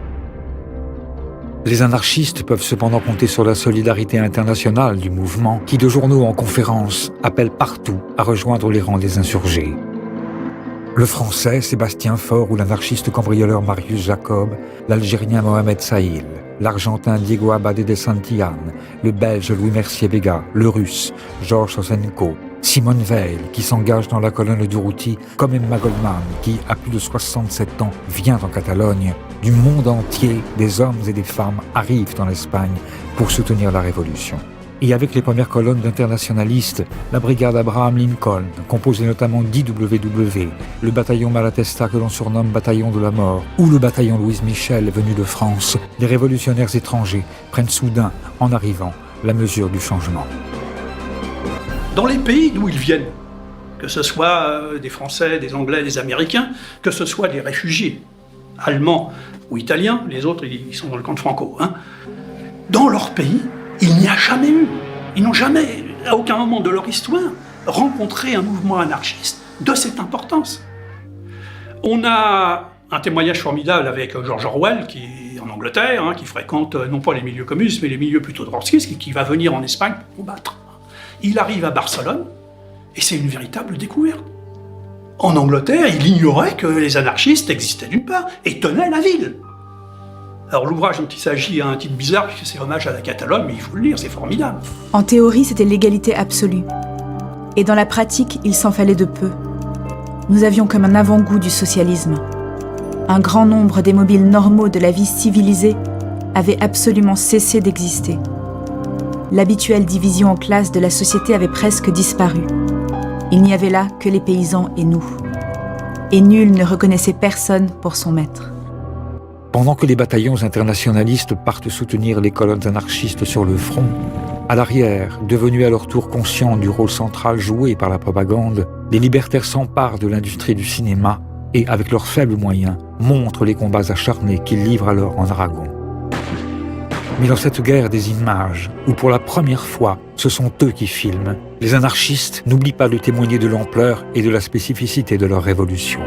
Les anarchistes peuvent cependant compter sur la solidarité internationale du mouvement qui, de journaux en conférences, appelle partout à rejoindre les rangs des insurgés. Le Français Sébastien Faure ou l'anarchiste cambrioleur Marius Jacob, l'Algérien Mohamed Saïl, l'Argentin Diego Abade de Santillan, le Belge Louis Mercier-Vega, le Russe Georges Sosenko, Simone Veil, qui s'engage dans la colonne d'Urruti, comme Emma Goldman, qui, à plus de 67 ans, vient en Catalogne. Du monde entier, des hommes et des femmes arrivent en Espagne pour soutenir la révolution. Et avec les premières colonnes d'internationalistes, la brigade Abraham Lincoln, composée notamment d'IWW, le bataillon Malatesta que l'on surnomme bataillon de la mort, ou le bataillon Louise Michel venu de France, les révolutionnaires étrangers prennent soudain, en arrivant, la mesure du changement. Dans les pays d'où ils viennent, que ce soit des Français, des Anglais, des Américains, que ce soit des réfugiés, allemands ou italiens, les autres ils sont dans le camp de Franco, dans leur pays, il n'y a jamais eu, ils n'ont jamais, à aucun moment de leur histoire, rencontré un mouvement anarchiste de cette importance. On a un témoignage formidable avec George Orwell, qui est en Angleterre, qui fréquente non pas les milieux communistes, mais les milieux plutôt trotskistes, qui va venir en Espagne pour combattre. Il arrive à Barcelone, Et c'est une véritable découverte. En Angleterre, il ignorait que les anarchistes existaient d'une part et tenaient la ville. Alors l'ouvrage dont il s'agit a un titre bizarre puisque c'est hommage à la Catalogne, mais il faut le lire, c'est formidable. En théorie, c'était l'égalité absolue. Et dans la pratique, il s'en fallait de peu. Nous avions comme un avant-goût du socialisme. Un grand nombre des mobiles normaux de la vie civilisée avaient absolument cessé d'exister. L'habituelle division en classes de la société avait presque disparu. Il n'y avait là que les paysans et nous. Et nul ne reconnaissait personne pour son maître. Pendant que les bataillons internationalistes partent soutenir les colonnes anarchistes sur le front, à l'arrière, devenus à leur tour conscients du rôle central joué par la propagande, les libertaires s'emparent de l'industrie du cinéma et, avec leurs faibles moyens, montrent les combats acharnés qu'ils livrent alors en Aragon. Mais dans cette guerre des images, où pour la première fois, ce sont eux qui filment, les anarchistes n'oublient pas de témoigner de l'ampleur et de la spécificité de leur révolution.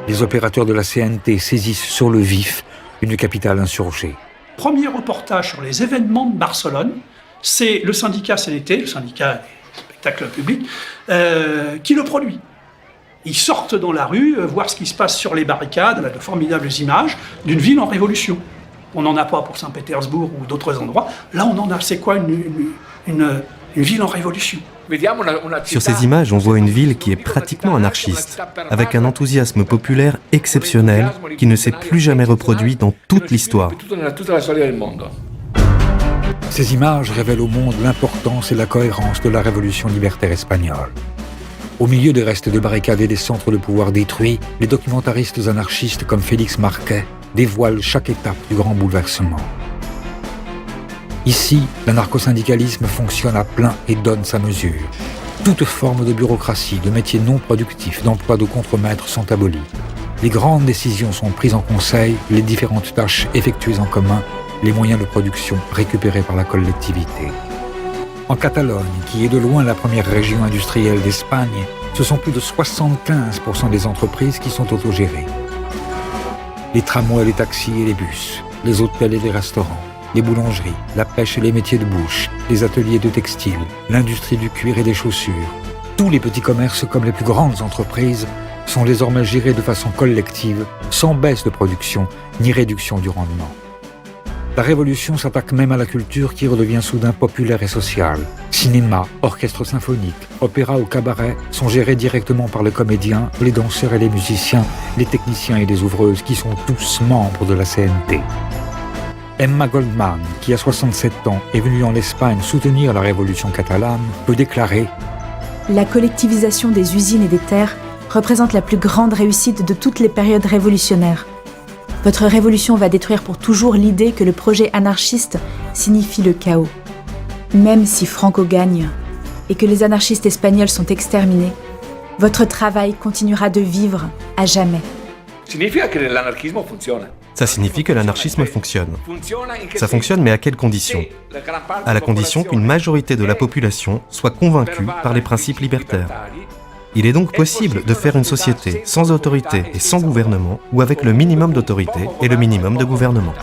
Les opérateurs de la CNT saisissent sur le vif une capitale insurgée. Premier reportage sur les événements de Barcelone, c'est le syndicat CNT, le syndicat des spectacles publics, qui le produit. Ils sortent dans la rue, voir ce qui se passe sur les barricades, de formidables images d'une ville en révolution. On n'en a pas pour Saint-Pétersbourg ou d'autres endroits. Là, on en a. C'est quoi une ville en révolution? Sur ces images, on voit une ville qui est pratiquement anarchiste, avec un enthousiasme populaire exceptionnel qui ne s'est plus jamais reproduit dans toute l'histoire. Ces images révèlent au monde l'importance et la cohérence de la révolution libertaire espagnole. Au milieu des restes de barricades et des centres de pouvoir détruits, les documentaristes anarchistes comme Félix Marquet dévoilent chaque étape du grand bouleversement. Ici, l'anarcho-syndicalisme fonctionne à plein et donne sa mesure. Toute forme de bureaucratie, de métiers non productifs, d'emploi de contremaîtres sont abolis. Les grandes décisions sont prises en conseil, les différentes tâches effectuées en commun, les moyens de production récupérés par la collectivité. En Catalogne, qui est de loin la première région industrielle d'Espagne, ce sont plus de 75% des entreprises qui sont autogérées. Les tramways, les taxis et les bus, les hôtels et les restaurants, les boulangeries, la pêche et les métiers de bouche, les ateliers de textile, l'industrie du cuir et des chaussures. Tous les petits commerces comme les plus grandes entreprises sont désormais gérés de façon collective, sans baisse de production ni réduction du rendement. La révolution s'attaque même à la culture qui redevient soudain populaire et sociale. Cinéma, orchestre symphonique, opéra ou cabaret sont gérés directement par les comédiens, les danseurs et les musiciens, les techniciens et les ouvreuses qui sont tous membres de la CNT. Emma Goldman, qui a 67 ans est venue en Espagne soutenir la révolution catalane, peut déclarer « La collectivisation des usines et des terres représente la plus grande réussite de toutes les périodes révolutionnaires. Votre révolution va détruire pour toujours l'idée que le projet anarchiste signifie le chaos. Même si Franco gagne et que les anarchistes espagnols sont exterminés, votre travail continuera de vivre à jamais. » Ça signifie que l'anarchisme fonctionne. Ça fonctionne, mais à quelles conditions? À la condition qu'une majorité de la population soit convaincue par les principes libertaires. Il est donc possible de faire une société sans autorité et sans gouvernement, ou avec le minimum d'autorité et le minimum de gouvernement.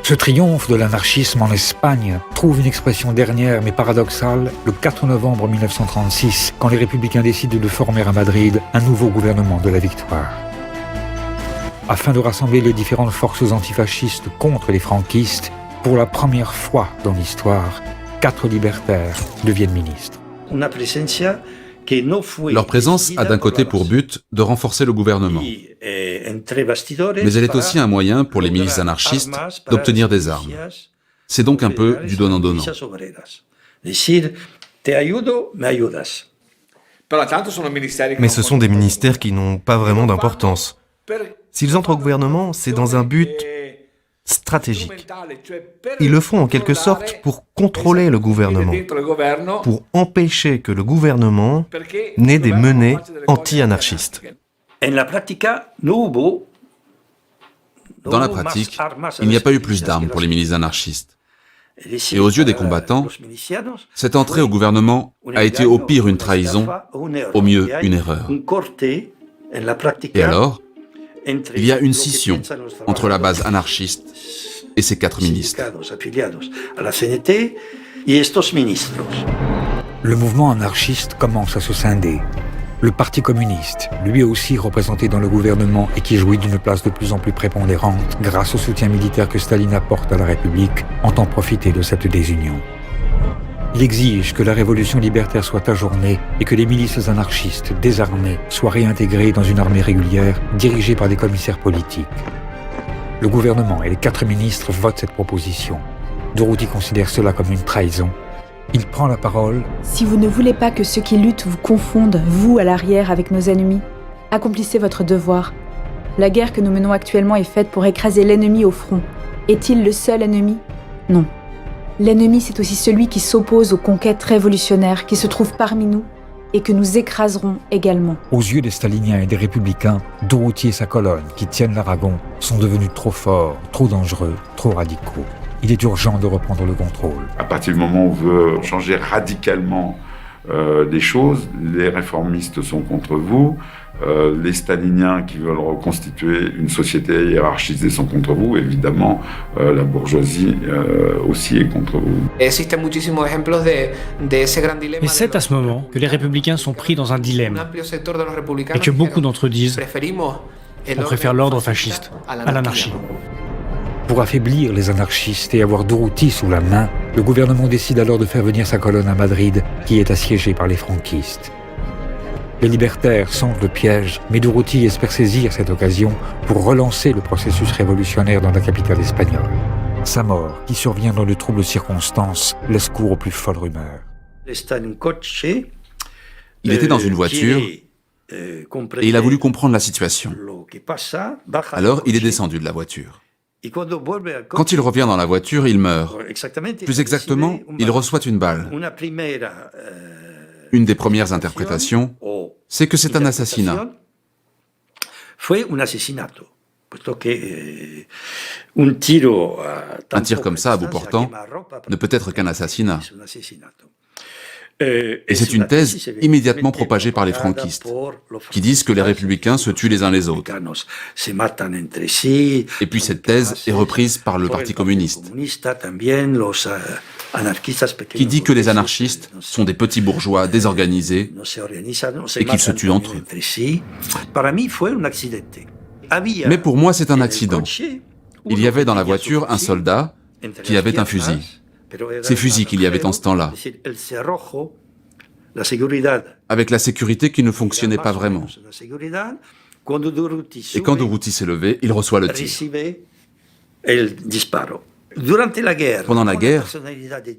Ce triomphe de l'anarchisme en Espagne trouve une expression dernière mais paradoxale le 4 novembre 1936, quand les républicains décident de former à Madrid un nouveau gouvernement de la victoire. Afin de rassembler les différentes forces antifascistes contre les franquistes, pour la première fois dans l'histoire, 4 libertaires deviennent ministres. Leur présence a d'un côté pour but de renforcer le gouvernement, mais elle est aussi un moyen pour les milices anarchistes d'obtenir des armes. C'est donc un peu du donnant-donnant. Mais ce sont des ministères qui n'ont pas vraiment d'importance. S'ils entrent au gouvernement, c'est dans un but stratégique. Ils le font en quelque sorte pour contrôler le gouvernement, pour empêcher que le gouvernement n'ait des menées anti-anarchistes. Dans la pratique, il n'y a pas eu plus d'armes pour les milices anarchistes. Et aux yeux des combattants, cette entrée au gouvernement a été au pire une trahison, au mieux une erreur. Et alors, il y a une scission entre la base anarchiste et ses 4 ministres. Le mouvement anarchiste commence à se scinder. Le Parti communiste, lui aussi représenté dans le gouvernement et qui jouit d'une place de plus en plus prépondérante grâce au soutien militaire que Staline apporte à la République, entend profiter de cette désunion. Il exige que la révolution libertaire soit ajournée et que les milices anarchistes désarmées soient réintégrées dans une armée régulière dirigée par des commissaires politiques. Le gouvernement et les 4 ministres votent cette proposition. Durruti considère cela comme une trahison. Il prend la parole. Si vous ne voulez pas que ceux qui luttent vous confondent, vous, à l'arrière, avec nos ennemis, accomplissez votre devoir. La guerre que nous menons actuellement est faite pour écraser l'ennemi au front. Est-il le seul ennemi? Non. L'ennemi, c'est aussi celui qui s'oppose aux conquêtes révolutionnaires qui se trouvent parmi nous et que nous écraserons également. Aux yeux des staliniens et des républicains, Durruti et sa colonne, qui tiennent l'Aragon, sont devenus trop forts, trop dangereux, trop radicaux. Il est urgent de reprendre le contrôle. À partir du moment où on veut changer radicalement les choses, les réformistes sont contre vous, les staliniens qui veulent reconstituer une société hiérarchisée sont contre vous, évidemment, la bourgeoisie aussi est contre vous. Et c'est à ce moment que les républicains sont pris dans un dilemme, et que beaucoup d'entre eux disent « on préfère l'ordre fasciste à l'anarchie ». Pour affaiblir les anarchistes et avoir Durruti sous la main, le gouvernement décide alors de faire venir sa colonne à Madrid, qui est assiégée par les franquistes. Les libertaires sentent le piège, mais Durruti espère saisir cette occasion pour relancer le processus révolutionnaire dans la capitale espagnole. Sa mort, qui survient dans de troubles circonstances, laisse cours aux plus folles rumeurs. Il était dans une voiture et il a voulu comprendre la situation. Alors il est descendu de la voiture. Quand il revient dans la voiture, il meurt. Plus exactement, il reçoit une balle. Une des premières interprétations, c'est que c'est un assassinat. Un tir comme ça à bout portant ne peut être qu'un assassinat. Et c'est une thèse immédiatement propagée par les franquistes, qui disent que les républicains se tuent les uns les autres. Et puis cette thèse est reprise par le Parti communiste, qui dit que les anarchistes sont des petits bourgeois désorganisés et qu'ils se tuent entre eux. Mais pour moi, c'est un accident. Il y avait dans la voiture un soldat qui avait un fusil. Ces fusils qu'il y avait en ce temps-là, avec la sécurité qui ne fonctionnait pas vraiment. Et quand Durruti s'est levé, il reçoit le tir. Pendant la guerre,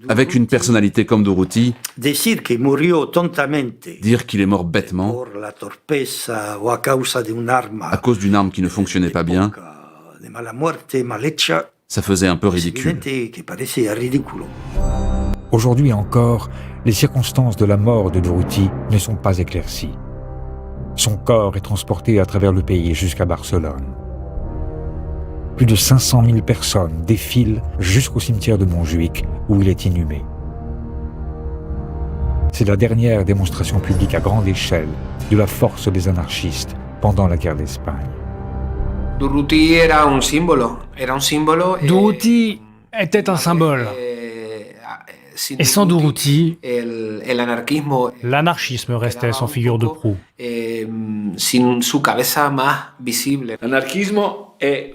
avec une personnalité comme Durruti, dire qu'il est mort bêtement à cause d'une arme qui ne fonctionnait pas bien, ça faisait un peu ridicule. Aujourd'hui encore, les circonstances de la mort de Durruti ne sont pas éclaircies. Son corps est transporté à travers le pays jusqu'à Barcelone. Plus de 500 000 personnes défilent jusqu'au cimetière de Montjuïc où il est inhumé. C'est la dernière démonstration publique à grande échelle de la force des anarchistes pendant la guerre d'Espagne. Durruti était un symbole. Et sans Durruti, l'anarchisme restait sans figure de proue.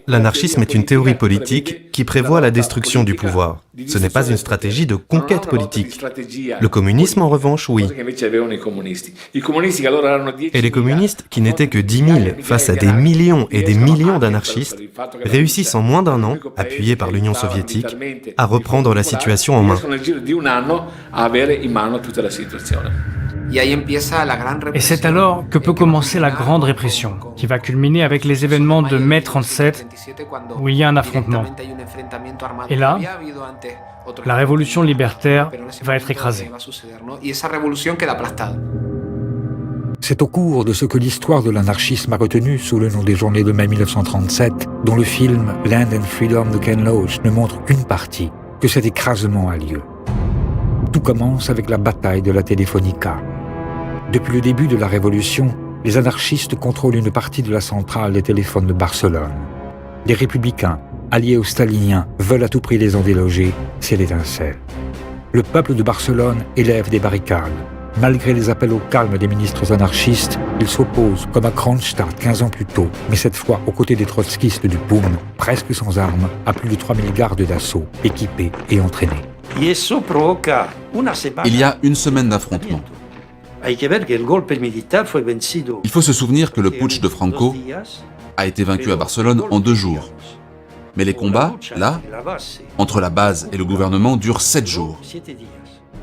L'anarchisme est une théorie politique qui prévoit la destruction du pouvoir. Ce n'est pas une stratégie de conquête politique. Le communisme, en revanche, oui. Et les communistes, qui n'étaient que 10 000 face à des millions et des millions d'anarchistes, réussissent en moins d'un an, appuyés par l'Union soviétique, à reprendre la situation en main. Et c'est alors que peut commencer la grande répression, qui va culminer avec les événements de mai 37, où il y a un affrontement. Et là, la révolution libertaire va être écrasée. C'est au cours de ce que l'histoire de l'anarchisme a retenu sous le nom des Journées de mai 1937, dont le film Land and Freedom de Ken Loach ne montre qu'une partie, que cet écrasement a lieu. Tout commence avec la bataille de la Telefónica. Depuis le début de la Révolution, les anarchistes contrôlent une partie de la centrale des téléphones de Barcelone. Les républicains, alliés aux staliniens, veulent à tout prix les en déloger, c'est l'étincelle. le peuple de Barcelone élève des barricades. Malgré les appels au calme des ministres anarchistes, il s'oppose, comme à Kronstadt 15 ans plus tôt, mais cette fois aux côtés des trotskistes du POUM, presque sans armes, à plus de 3000 gardes d'assaut, équipés et entraînés. Il y a une semaine d'affrontement. Il faut se souvenir que le putsch de Franco a été vaincu à Barcelone en 2 jours. Mais les combats, là, entre la base et le gouvernement, durent 7 jours,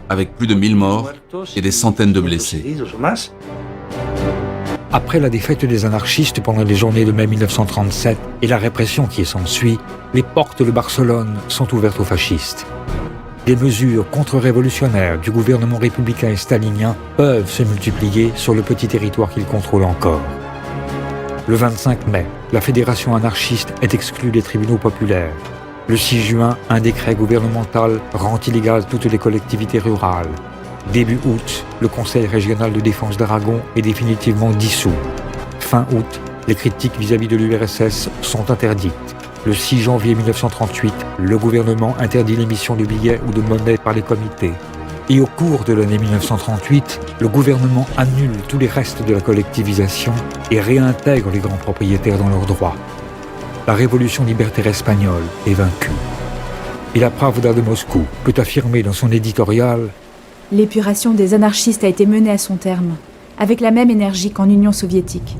avec plus de 1000 morts et des centaines de blessés. Après la défaite des anarchistes pendant les journées de mai 1937 et la répression qui s'ensuit, les portes de Barcelone sont ouvertes aux fascistes. Des mesures contre-révolutionnaires du gouvernement républicain et stalinien peuvent se multiplier sur le petit territoire qu'ils contrôlent encore. Le 25 mai, la fédération anarchiste est exclue des tribunaux populaires. Le 6 juin, un décret gouvernemental rend illégales toutes les collectivités rurales. Début août, le Conseil régional de défense d'Aragon est définitivement dissous. Fin août, les critiques vis-à-vis de l'URSS sont interdites. Le 6 janvier 1938, le gouvernement interdit l'émission de billets ou de monnaie par les comités. Et au cours de l'année 1938, le gouvernement annule tous les restes de la collectivisation et réintègre les grands propriétaires dans leurs droits. La révolution libertaire espagnole est vaincue. Et la Pravda de Moscou peut affirmer dans son éditorial « L'épuration des anarchistes a été menée à son terme, avec la même énergie qu'en Union soviétique. »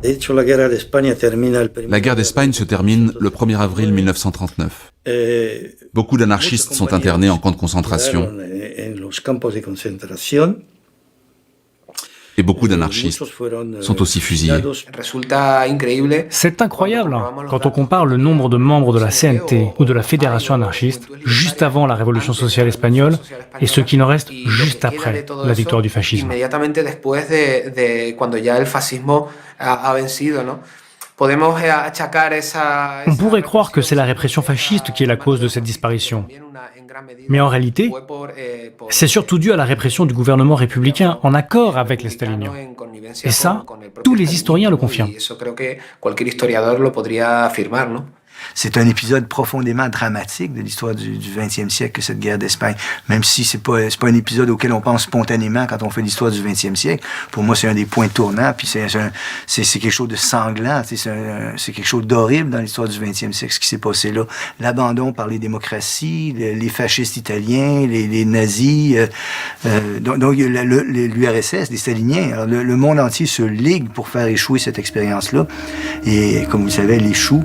La guerre d'Espagne se termine le 1er avril 1939. Beaucoup d'anarchistes sont internés en camps de concentration et beaucoup d'anarchistes sont aussi fusillés. C'est incroyable quand on compare le nombre de membres de la CNT ou de la Fédération anarchiste juste avant la Révolution sociale espagnole et ce qu'il en reste juste après la victoire du fascisme. On pourrait croire que c'est la répression fasciste qui est la cause de cette disparition. Mais en réalité, c'est surtout dû à la répression du gouvernement républicain en accord avec les staliniens. Et ça, tous les historiens le confirment. C'est un épisode profondément dramatique de l'histoire du XXe siècle que cette guerre d'Espagne, même si c'est pas un épisode auquel on pense spontanément quand on fait l'histoire du XXe siècle. Pour moi, c'est un des points tournants, puis c'est quelque chose de sanglant, c'est quelque chose d'horrible dans l'histoire du XXe siècle, ce qui s'est passé là. L'abandon par les démocraties, les fascistes italiens, les nazis, donc l'URSS, les staliniens. Alors, le monde entier se ligue pour faire échouer cette expérience-là, et comme vous le savez, elle échoue.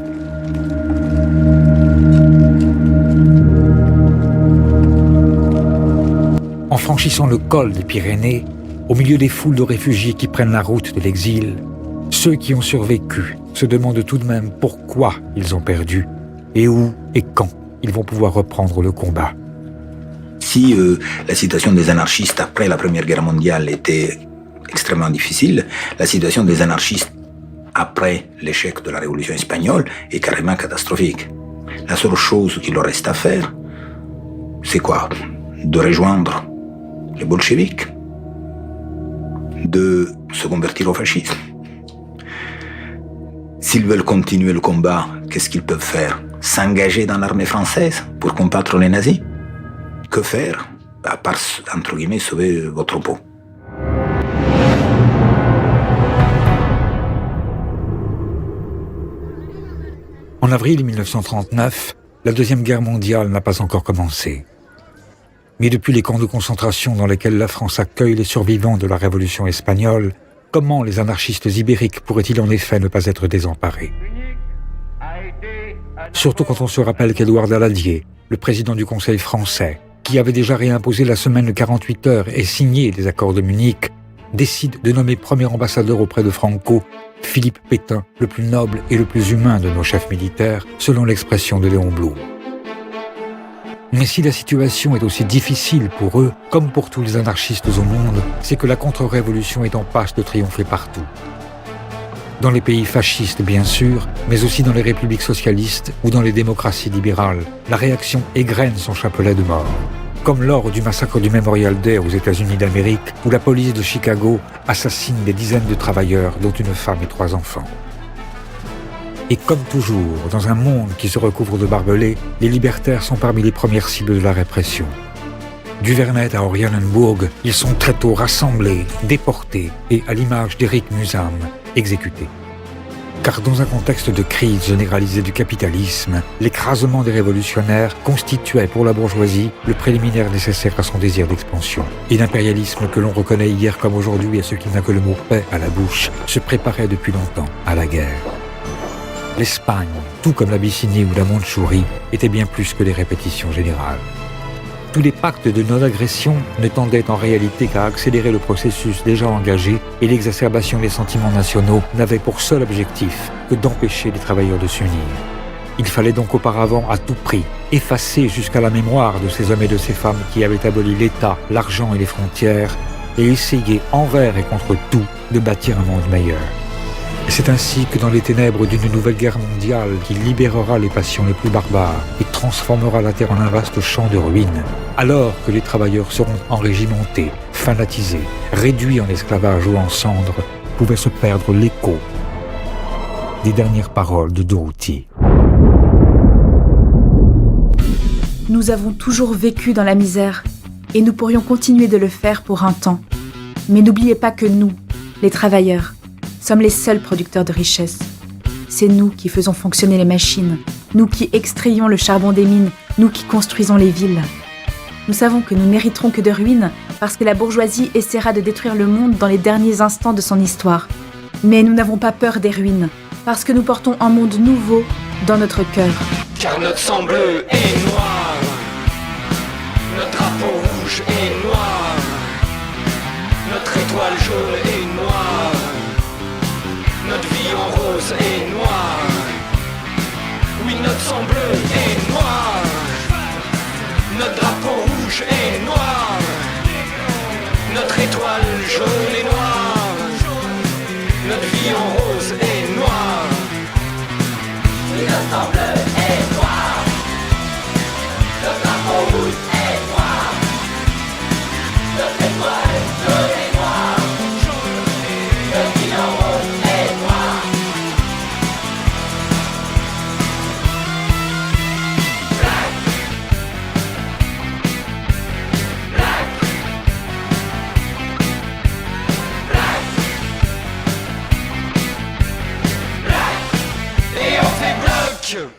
En franchissant le col des Pyrénées, au milieu des foules de réfugiés qui prennent la route de l'exil, ceux qui ont survécu se demandent tout de même pourquoi ils ont perdu et où et quand ils vont pouvoir reprendre le combat. Si la situation des anarchistes après la Première Guerre mondiale était extrêmement difficile, la situation des anarchistes après l'échec de la Révolution espagnole est carrément catastrophique. La seule chose qu'il leur reste à faire, c'est quoi? De rejoindre les bolcheviks, de se convertir au fascisme. S'ils veulent continuer le combat, qu'est-ce qu'ils peuvent faire? S'engager dans l'armée française pour combattre les nazis? Que faire? À part, entre guillemets, sauver votre peau. En avril 1939, la Deuxième Guerre mondiale n'a pas encore commencé. Mais depuis les camps de concentration dans lesquels la France accueille les survivants de la Révolution espagnole, comment les anarchistes ibériques pourraient-ils en effet ne pas être désemparés? Surtout quand on se rappelle qu'Édouard Daladier, le président du Conseil français, qui avait déjà réimposé la semaine de 48 heures et signé les accords de Munich, décide de nommer premier ambassadeur auprès de Franco Philippe Pétain, le plus noble et le plus humain de nos chefs militaires, selon l'expression de Léon Blum. Mais si la situation est aussi difficile pour eux, comme pour tous les anarchistes au monde, c'est que la contre-révolution est en passe de triompher partout. Dans les pays fascistes, bien sûr, mais aussi dans les républiques socialistes ou dans les démocraties libérales, la réaction égrène son chapelet de mort. Comme lors du massacre du Memorial Day aux États-Unis d'Amérique, où la police de Chicago assassine des dizaines de travailleurs, dont une femme et 3 enfants. Et comme toujours, dans un monde qui se recouvre de barbelés, les libertaires sont parmi les premières cibles de la répression. Du Vernet à Oranienburg, ils sont très tôt rassemblés, déportés et, à l'image d'Éric Musam, exécutés. Car dans un contexte de crise généralisée du capitalisme, l'écrasement des révolutionnaires constituait pour la bourgeoisie le préliminaire nécessaire à son désir d'expansion. Et l'impérialisme que l'on reconnaît hier comme aujourd'hui à ce qui n'a que le mot paix à la bouche, se préparait depuis longtemps à la guerre. L'Espagne, tout comme l'Abyssinie ou la Mandchourie, était bien plus que des répétitions générales. Tous les pactes de non-agression ne tendaient en réalité qu'à accélérer le processus déjà engagé et l'exacerbation des sentiments nationaux n'avait pour seul objectif que d'empêcher les travailleurs de s'unir. Il fallait donc auparavant à tout prix effacer jusqu'à la mémoire de ces hommes et de ces femmes qui avaient aboli l'État, l'argent et les frontières et essayer envers et contre tout de bâtir un monde meilleur. Et c'est ainsi que dans les ténèbres d'une nouvelle guerre mondiale qui libérera les passions les plus barbares et transformera la Terre en un vaste champ de ruines, alors que les travailleurs seront enrégimentés, fanatisés, réduits en esclavage ou en cendres, pouvait se perdre l'écho des dernières paroles de Durruti. Nous avons toujours vécu dans la misère et nous pourrions continuer de le faire pour un temps. Mais n'oubliez pas que nous, les travailleurs, sommes les seuls producteurs de richesse. C'est nous qui faisons fonctionner les machines, nous qui extrayons le charbon des mines, nous qui construisons les villes. Nous savons que nous n'hériterons que de ruines parce que la bourgeoisie essaiera de détruire le monde dans les derniers instants de son histoire. Mais nous n'avons pas peur des ruines parce que nous portons un monde nouveau dans notre cœur. Car notre sang bleu est noir, notre drapeau rouge est noir, notre étoile jaune est noire. Notre vie en rose est noire. Oui, notre sang bleu est noir. Notre drapeau rouge est noir. Notre étoile jaune est noire. Notre vie en rose est noire. Oui, notre sang bleu est noir. Notre drapeau rouge est noir. Notre étoile jaune est noire. Notre vie en rose. Et on fait bloc.